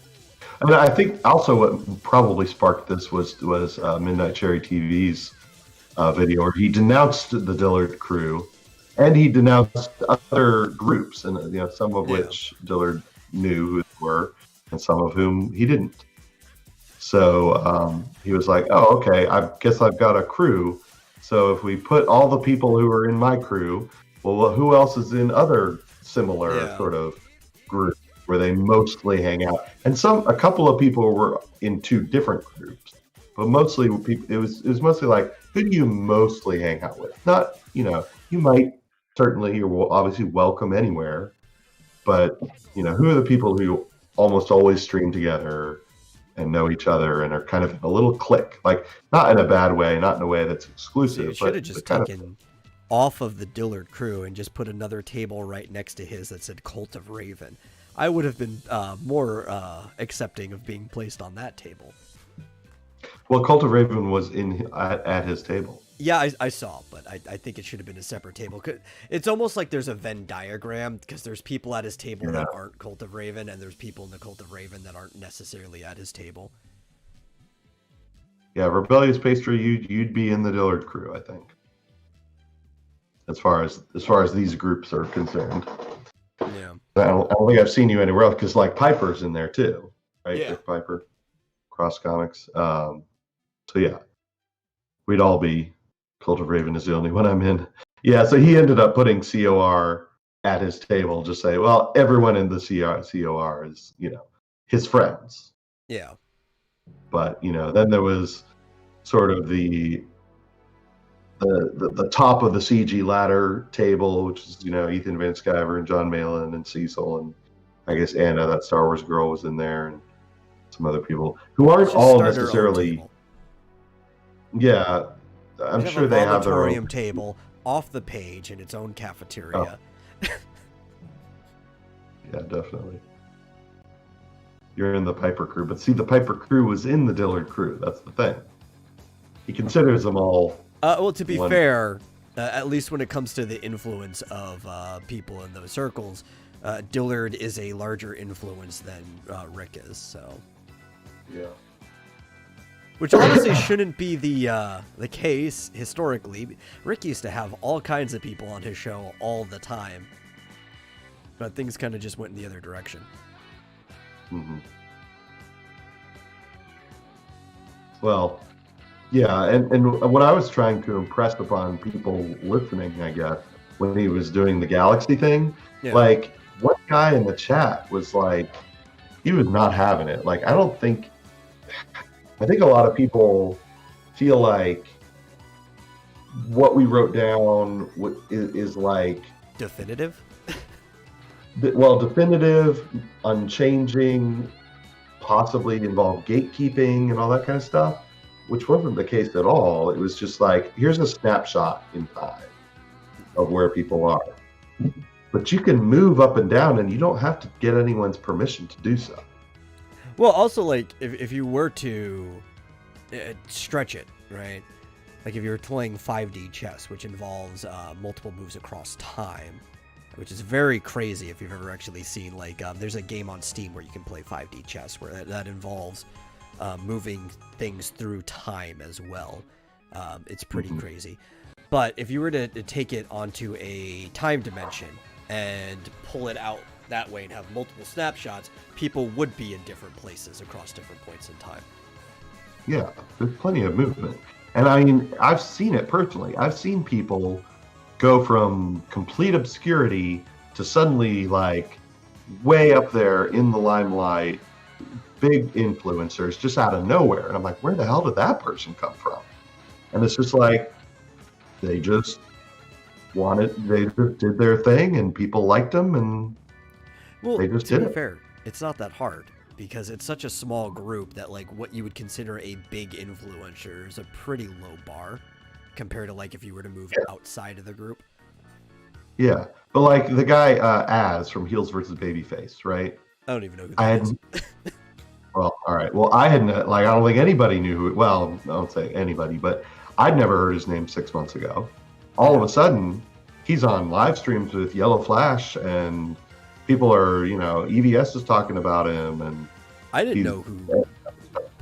B: And I think also what probably sparked this was Midnight Cherry TV's video where he denounced the Dillard crew, and he denounced other groups, and you know, some of which Dillard knew who they were, and some of whom he didn't. So he was like, "Oh, okay. I guess I've got a crew. So if we put all the people who are in my crew, well, who else is in other similar sort of groups where they mostly hang out?" And a couple of people were in two different groups, but mostly it was mostly like, who do you mostly hang out with? Not, you know, you might certainly, you're obviously welcome anywhere, but you know, who are the people who almost always stream together and know each other and are kind of a little clique, like not in a bad way, not in a way that's exclusive.
C: You should have just taken off of the Dillard crew and just put another table right next to his that said Cult of Raven. I would have been more accepting of being placed on that table.
B: Well, Cult of Raven was at his table.
C: Yeah, I saw, but I think it should have been a separate table. It's almost like there's a Venn diagram, because there's people at his table that aren't Cult of Raven, and there's people in the Cult of Raven that aren't necessarily at his table.
B: Yeah, Rebellious Pastry, you'd be in the Dillard crew, I think. As far as these groups are concerned.
C: Yeah.
B: I don't think I've seen you anywhere else, because like Piper's in there too, right?
C: Yeah.
B: With Piper, Cross Comics. So yeah, we'd all be. Cult of Raven is the only one I'm in. Yeah, so he ended up putting COR at his table, just say, well, everyone in the COR is, you know, his friends.
C: Yeah.
B: But, you know, then there was sort of the top of the CG ladder table, which is, you know, Ethan Van Sciver and John Malin and Cecil, and I guess Anna, that Star Wars girl, was in there, and some other people who aren't all necessarily. Yeah. I'm sure they have their own
C: table off the page in its own cafeteria.
B: Oh. Yeah, definitely. You're in the Piper crew, but see, the Piper crew was in the Dillard crew. That's the thing. He considers them all.
C: Well, to be fair, at least when it comes to the influence of people in those circles, Dillard is a larger influence than Rick is. So.
B: Yeah.
C: Which honestly shouldn't be the case historically. Rick used to have all kinds of people on his show all the time, but things kind of just went in the other direction.
B: Mm-hmm. Well, yeah, and what I was trying to impress upon people listening, I guess, when he was doing the Galaxy thing, like one guy in the chat was like, he was not having it. Like, I think a lot of people feel like what we wrote down is like
C: definitive.
B: Well, definitive, unchanging, possibly involve gatekeeping and all that kind of stuff, which wasn't the case at all. It was just like, here's a snapshot in time of where people are. But you can move up and down, and you don't have to get anyone's permission to do so.
C: Well, also, like, if you were to stretch it, right? Like, if you're playing 5D chess, which involves multiple moves across time, which is very crazy if you've ever actually seen, like, there's a game on Steam where you can play 5D chess, where that involves moving things through time as well. It's pretty crazy. But if you were to take it onto a time dimension and pull it out that way and have multiple snapshots, people would be in different places across different points in time.
B: Yeah, there's plenty of movement. And I mean, I've seen it personally. I've seen people go from complete obscurity to suddenly like way up there in the limelight, big influencers just out of nowhere. And I'm like, where the hell did that person come from? And it's just like, they just did their thing and people liked them and they just did it.
C: To be fair, it's not that hard because it's such a small group that like what you would consider a big influencer is a pretty low bar compared to like if you were to move outside of the group.
B: Yeah, but like the guy Az from Heels versus Babyface, right?
C: I don't even know who that is.
B: Well, all right. Well, I hadn't like I don't think anybody knew who. Well, I don't say anybody, but I'd never heard his name 6 months ago. All of a sudden, he's on live streams with Yellow Flash, and people are, EVS is talking about him, and
C: I didn't know who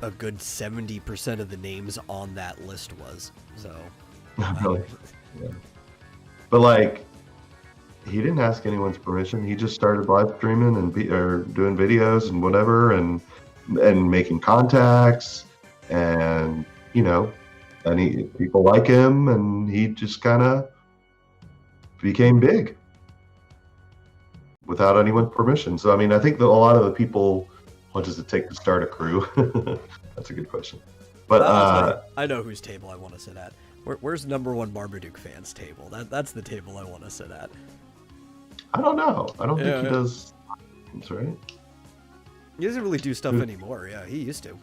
C: a good 70% of the names on that list was. So,
B: really, yeah. But like, he didn't ask anyone's permission. He just started live streaming and doing videos and whatever, and making contacts, and people like him, and he just kind of became big without anyone's permission. So I mean, I think that a lot of the people, what does it take to start a crew? That's a good question. But
C: I know whose table I want to sit at. Where's number one Marmaduke fans table? That's the table I want to sit at.
B: I don't know. I don't think he does. That's right.
C: He doesn't really do stuff anymore. Yeah, he used to.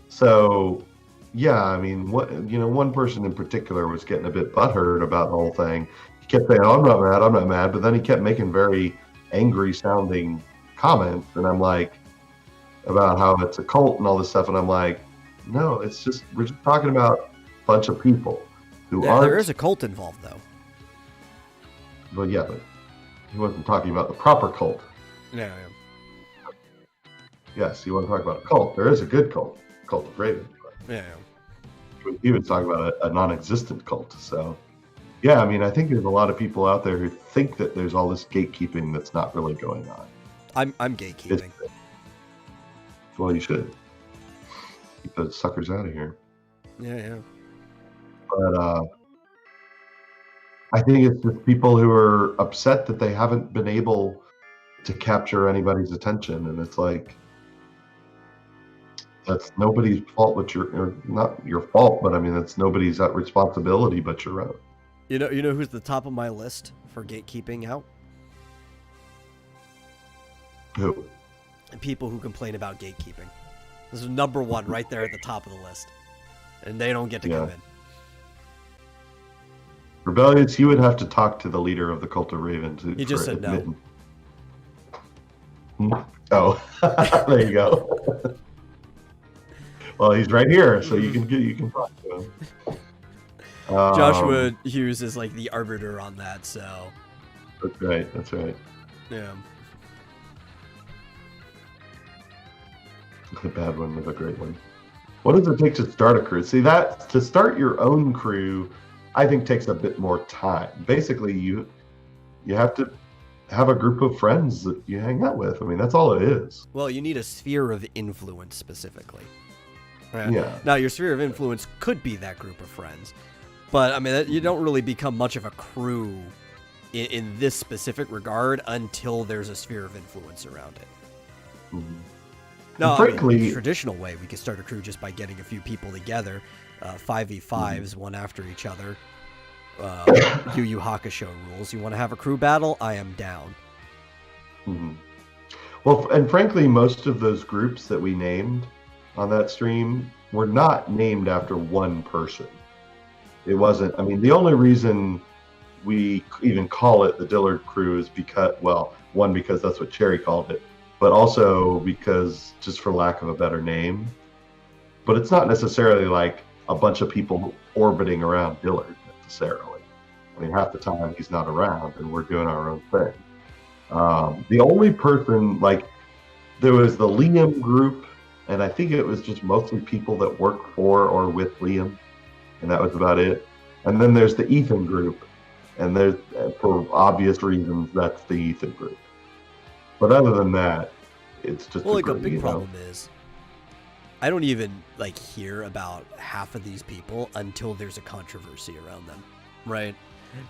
B: So, yeah, I mean, one person in particular was getting a bit butthurt about the whole thing. He kept saying, "Oh, I'm not mad," but then he kept making very angry-sounding comments, and I'm like, about how it's a cult and all this stuff, and I'm like, no, we're just talking about a bunch of people who aren't.
C: There is a cult involved, though.
B: Well, yeah, but he wasn't talking about the proper cult.
C: Yeah.
B: Yes, you want to talk about a cult. There is a good cult, Cult of Raven.
C: Yeah.
B: He was talking about a non-existent cult. So, yeah, I mean, I think there's a lot of people out there who think that there's all this gatekeeping that's not really going on.
C: I'm gatekeeping.
B: Well, you should. Keep those suckers out of here.
C: Yeah.
B: But I think it's just people who are upset that they haven't been able to capture anybody's attention, and it's like, that's nobody's fault but not your fault, but I mean, that's nobody's responsibility but your own.
C: You know who's the top of my list for gatekeeping out?
B: Who?
C: People who complain about gatekeeping. This is number one right there at the top of the list. And they don't get to come in.
B: Rebellious, you would have to talk to the leader of the Cult of Raven.
C: He just said no.
B: Oh, there you go. Well, he's right here, so you can talk to him.
C: Joshua Hughes is like the arbiter on that, so.
B: That's right.
C: Yeah.
B: A bad one with a great one. What does it take to start a crew? See, that to start your own crew, I think takes a bit more time. Basically, you have to have a group of friends that you hang out with. I mean, that's all it is.
C: Well, you need a sphere of influence specifically. Right?
B: Yeah.
C: Now, your sphere of influence could be that group of friends, but I mean, you don't really become much of a crew in this specific regard until there's a sphere of influence around it.
B: Mm-hmm.
C: No, frankly, the traditional way, we could start a crew just by getting a few people together, 5v5s, one after each other. Yu Yu Hakusho rules. You want to have a crew battle? I am down.
B: Mm-hmm. Well, and frankly, most of those groups that we named on that stream were not named after one person. It wasn't. I mean, the only reason we even call it the Dillard Crew is because, well, one, because that's what Cherry called it, but also because just for lack of a better name. But it's not necessarily like a bunch of people orbiting around Dillard necessarily. I mean, half the time he's not around and we're doing our own thing. The only person, like, there was the Liam group, and I think it was just mostly people that work for or with Liam, and that was about it. And then there's the Ethan group, And there's, for obvious reasons, that's the Ethan group. But other than that, it's just
C: Well,
B: a
C: like a
B: group,
C: big problem is I don't even like hear about half of these people until there's a controversy around them, right?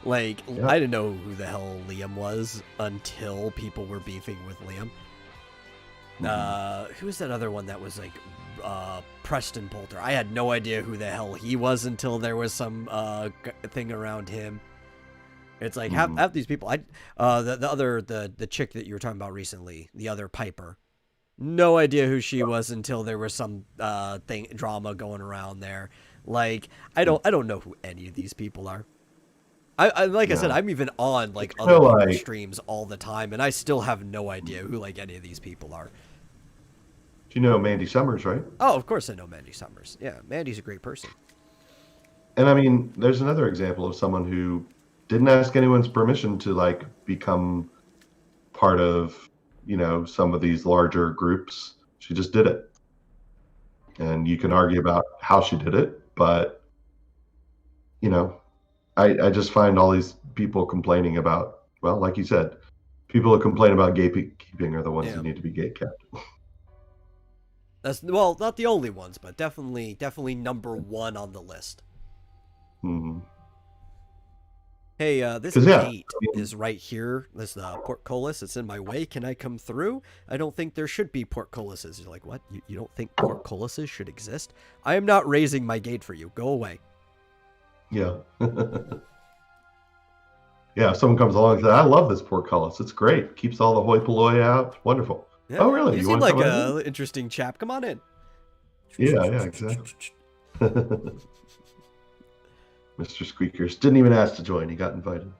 C: Like
B: Yeah.
C: I didn't know who the hell Liam was until people were beefing with Liam. Who was that other one that was like Preston Poulter? I had no idea who the hell he was until there was some thing around him. It's like half these people. The chick that you were talking about recently, the other Piper. No idea who she was until there was some drama going around there. Like I don't know who any of these people are. I like I said, I'm even on like other people's streams all the time, and I still have no idea who like any of these people are.
B: You know Mandy Summers, right?
C: Oh, of course I know Mandy Summers. Yeah, Mandy's a great person.
B: And I mean, there's another example of someone who didn't ask anyone's permission to like become part of, you know, some of these larger groups. She just did it. And you can argue about how she did it, but you know, I just find all these people complaining about, well, like you said, people who complain about gatekeeping are the ones who need to be gatekept.
C: That's, well, not the only ones, but definitely number one on the list.
B: Mm-hmm.
C: Hey, this gate is right here. This portcullis. It's in my way. Can I come through? I don't think there should be portcullises. You're like, what? You don't think portcullises should exist? I am not raising my gate for you. Go away.
B: Yeah. Yeah, if someone comes along and says, I love this portcullis. It's great. Keeps all the hoi polloi out. Wonderful.
C: Yeah,
B: oh, really?
C: You seem like an interesting chap. Come on in.
B: Yeah, exactly. Mr. Squeakers didn't even ask to join. He got invited.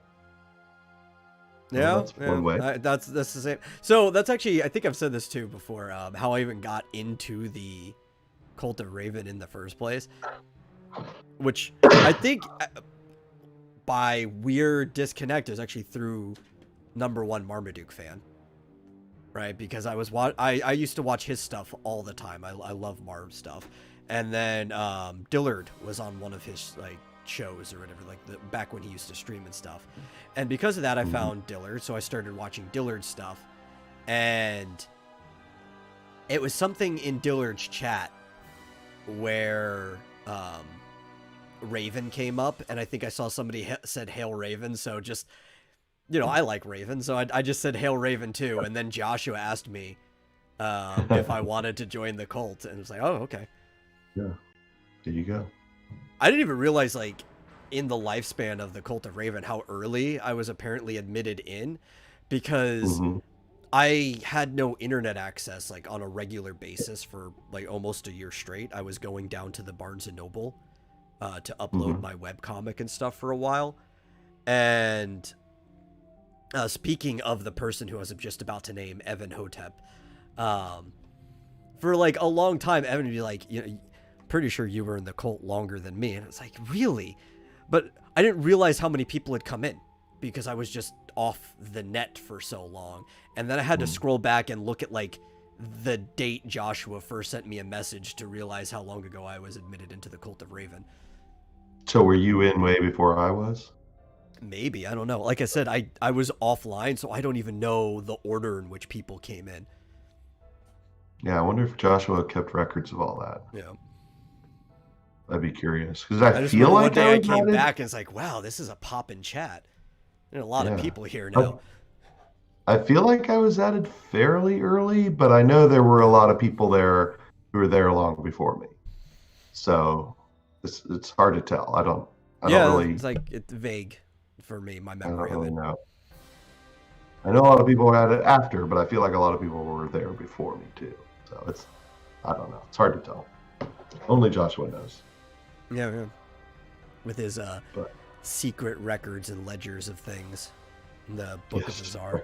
C: Yeah,
B: well, that's one way.
C: That's the same. So that's actually, I think I've said this too before, how I even got into the Cult of Raven in the first place. Which I think by weird disconnect is actually through #1 Marmaduke fan. Right? Because I used to watch his stuff all the time. I love Marv stuff. And then Dillard was on one of his like shows or whatever, like back when he used to stream and stuff. And because of that, I found Dillard, so I started watching Dillard's stuff. And it was something in Dillard's chat where Raven came up, and I think I saw somebody said Hail Raven, so just, you know, I like Raven, so I just said Hail Raven too. And then Joshua asked me if I wanted to join the cult, and it was like, oh, okay.
B: Yeah, there you go.
C: I didn't even realize, like, in the lifespan of the Cult of Raven, how early I was apparently admitted in, because I had no internet access, like, on a regular basis for, like, almost a year straight. I was going down to the Barnes & Noble to upload my webcomic and stuff for a while. And speaking of the person who I was just about to name, Evan Hotep, for, like, a long time, Evan would be like, you know, pretty sure you were in the cult longer than me. And it's like, really? But I didn't realize how many people had come in because I was just off the net for so long. And then I had to scroll back and look at like the date Joshua first sent me a message to realize how long ago I was admitted into the Cult of Raven.
B: So were you in way before I was?
C: Maybe, I don't know. Like I said, I was offline, so I don't even know the order in which people came in.
B: Yeah, I wonder if Joshua kept records of all that.
C: Yeah.
B: I'd be curious because I
C: just
B: feel like
C: one day I came back and it's like, wow, this is a poppin' chat. There are a lot of people here now.
B: I feel like I was added fairly early, but I know there were a lot of people there who were there long before me. So it's hard to tell. I don't really. It's
C: like it's vague for me. My memory
B: I don't really
C: of it.
B: know. I know a lot of people had it after, but I feel like a lot of people were there before me too. So I don't know. It's hard to tell. Only Joshua knows.
C: Yeah. With his secret records and ledgers of things. In the Book of Azar.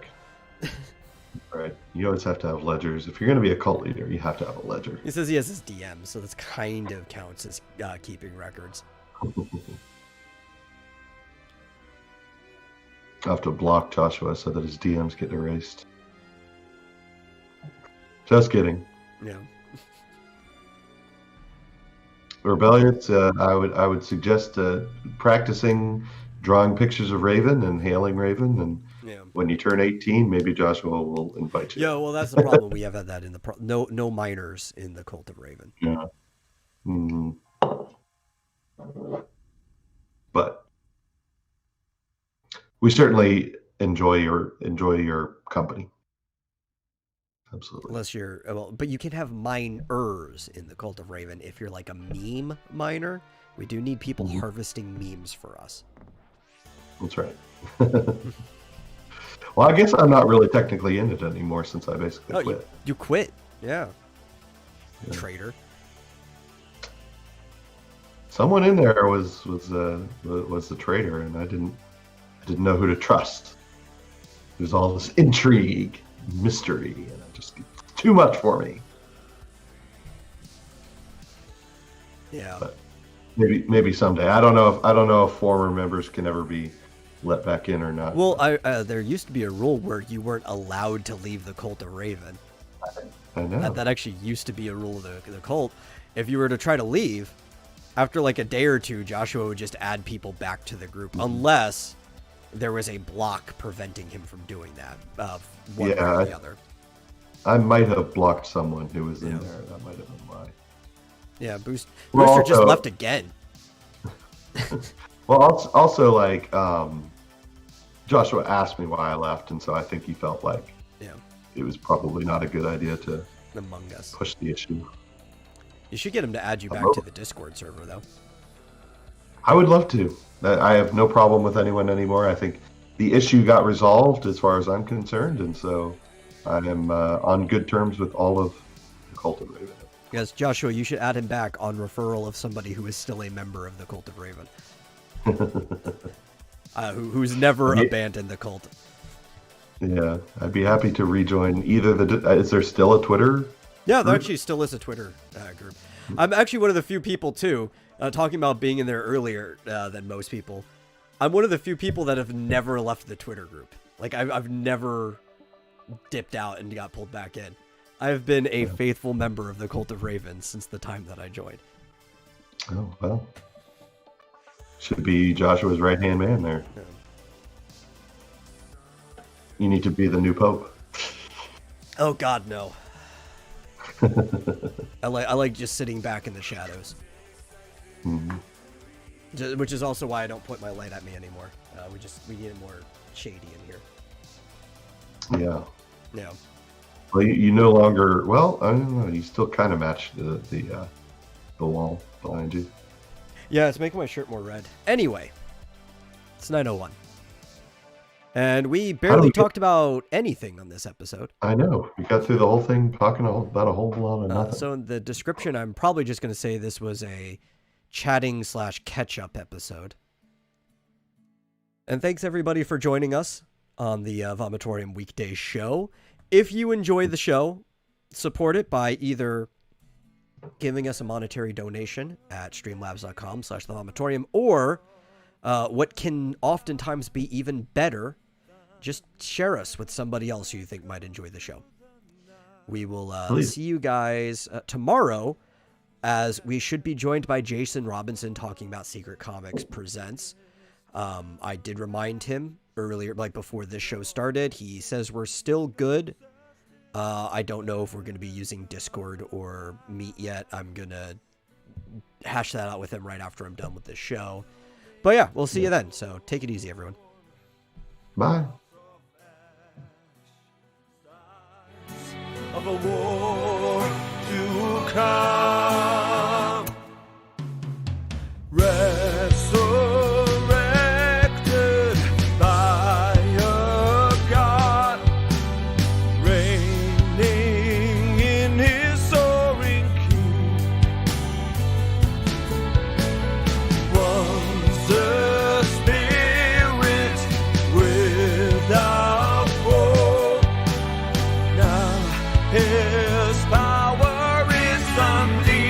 B: Right. You always have to have ledgers. If you're going to be a cult leader, you have to have a ledger.
C: He says he has his DM, so this kind of counts as keeping records.
B: I'll have to block Joshua so that his DMs get erased. Just kidding.
C: Yeah.
B: Rebellious, I would suggest practicing drawing pictures of Raven and hailing Raven, and
C: Yeah.
B: when you turn 18, maybe Joshua will invite you.
C: Yeah, well, that's the problem. We have had that in the no minors in the Cult of Raven.
B: Yeah. Mhm. But we certainly enjoy your company. Absolutely.
C: Unless you're but you can have miners in the Cult of Raven if you're like a meme miner. We do need people harvesting memes for us.
B: That's right. Well, I guess I'm not really technically in it anymore since I basically quit.
C: You quit? Yeah.
B: Yeah.
C: Traitor.
B: Someone in there was the traitor, and I didn't know who to trust. There's all this intrigue, mystery, and it just it's too much for me.
C: Yeah.
B: But maybe someday. I don't know if former members can ever be let back in or not.
C: Well, there used to be a rule where you weren't allowed to leave the Cult of Raven.
B: I know.
C: That actually used to be a rule of the cult. If you were to try to leave, after like a day or two, Joshua would just add people back to the group, unless there was a block preventing him from doing that. One way or the other.
B: I might have blocked someone who was in there. That might have been why.
C: Yeah, Booster
B: Well,
C: just left again.
B: Well, also like Joshua asked me why I left, and so I think he felt like it was probably not a good idea to
C: Among Us
B: push the issue.
C: You should get him to add you back to the Discord server, though.
B: I would love to. I have no problem with anyone anymore. I think the issue got resolved as far as I'm concerned, and so I am on good terms with all of the Cult of Raven.
C: Yes, Joshua, you should add him back on referral of somebody who is still a member of the Cult of Raven. Who's never abandoned the cult.
B: Yeah, I'd be happy to rejoin either is there still a Twitter?
C: Yeah, there actually still is a Twitter group. I'm actually one of the few people, too, talking about being in there earlier than most people. I'm one of the few people that have never left the Twitter group. Like, I've never dipped out and got pulled back in. I've been a faithful member of the Cult of Raven since the time that I joined.
B: Oh, well. Should be Joshua's right-hand man there.
C: Yeah.
B: You need to be the new pope.
C: Oh, God, no. I like just sitting back in the shadows.
B: Mm-hmm.
C: Which is also why I don't point my light at me anymore. We need it more shady in here.
B: Yeah.
C: Yeah.
B: Well, you no longer. Well, I don't know. You still kind of match the wall behind you.
C: Yeah, it's making my shirt more red. Anyway, it's 9:01, and we barely talked about anything on this episode.
B: I know. We got through the whole thing talking about a whole lot of nothing.
C: So in the description, I'm probably just going to say this was a chatting / catch-up episode. And thanks everybody for joining us on the Vomitorium Weekday show. If you enjoy the show, support it by either giving us a monetary donation at streamlabs.com/thevomitorium, or what can oftentimes be even better, just share us with somebody else who you think might enjoy the show. We will see you guys tomorrow, as we should be joined by Jason Robinson talking about Secret Comics Presents. I did remind him earlier, like before this show started. He says we're still good. I don't know if we're going to be using Discord or Meet yet. I'm going to hash that out with him right after I'm done with this show. But yeah, we'll see you then. So take it easy, everyone.
B: Bye.
D: Of a war to come, resurrected by a God, reigning in his soaring king. One's the spirit without hope. Now his power is unleashed.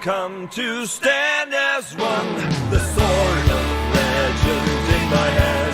D: come to stand as one. The sword of legend in my hand.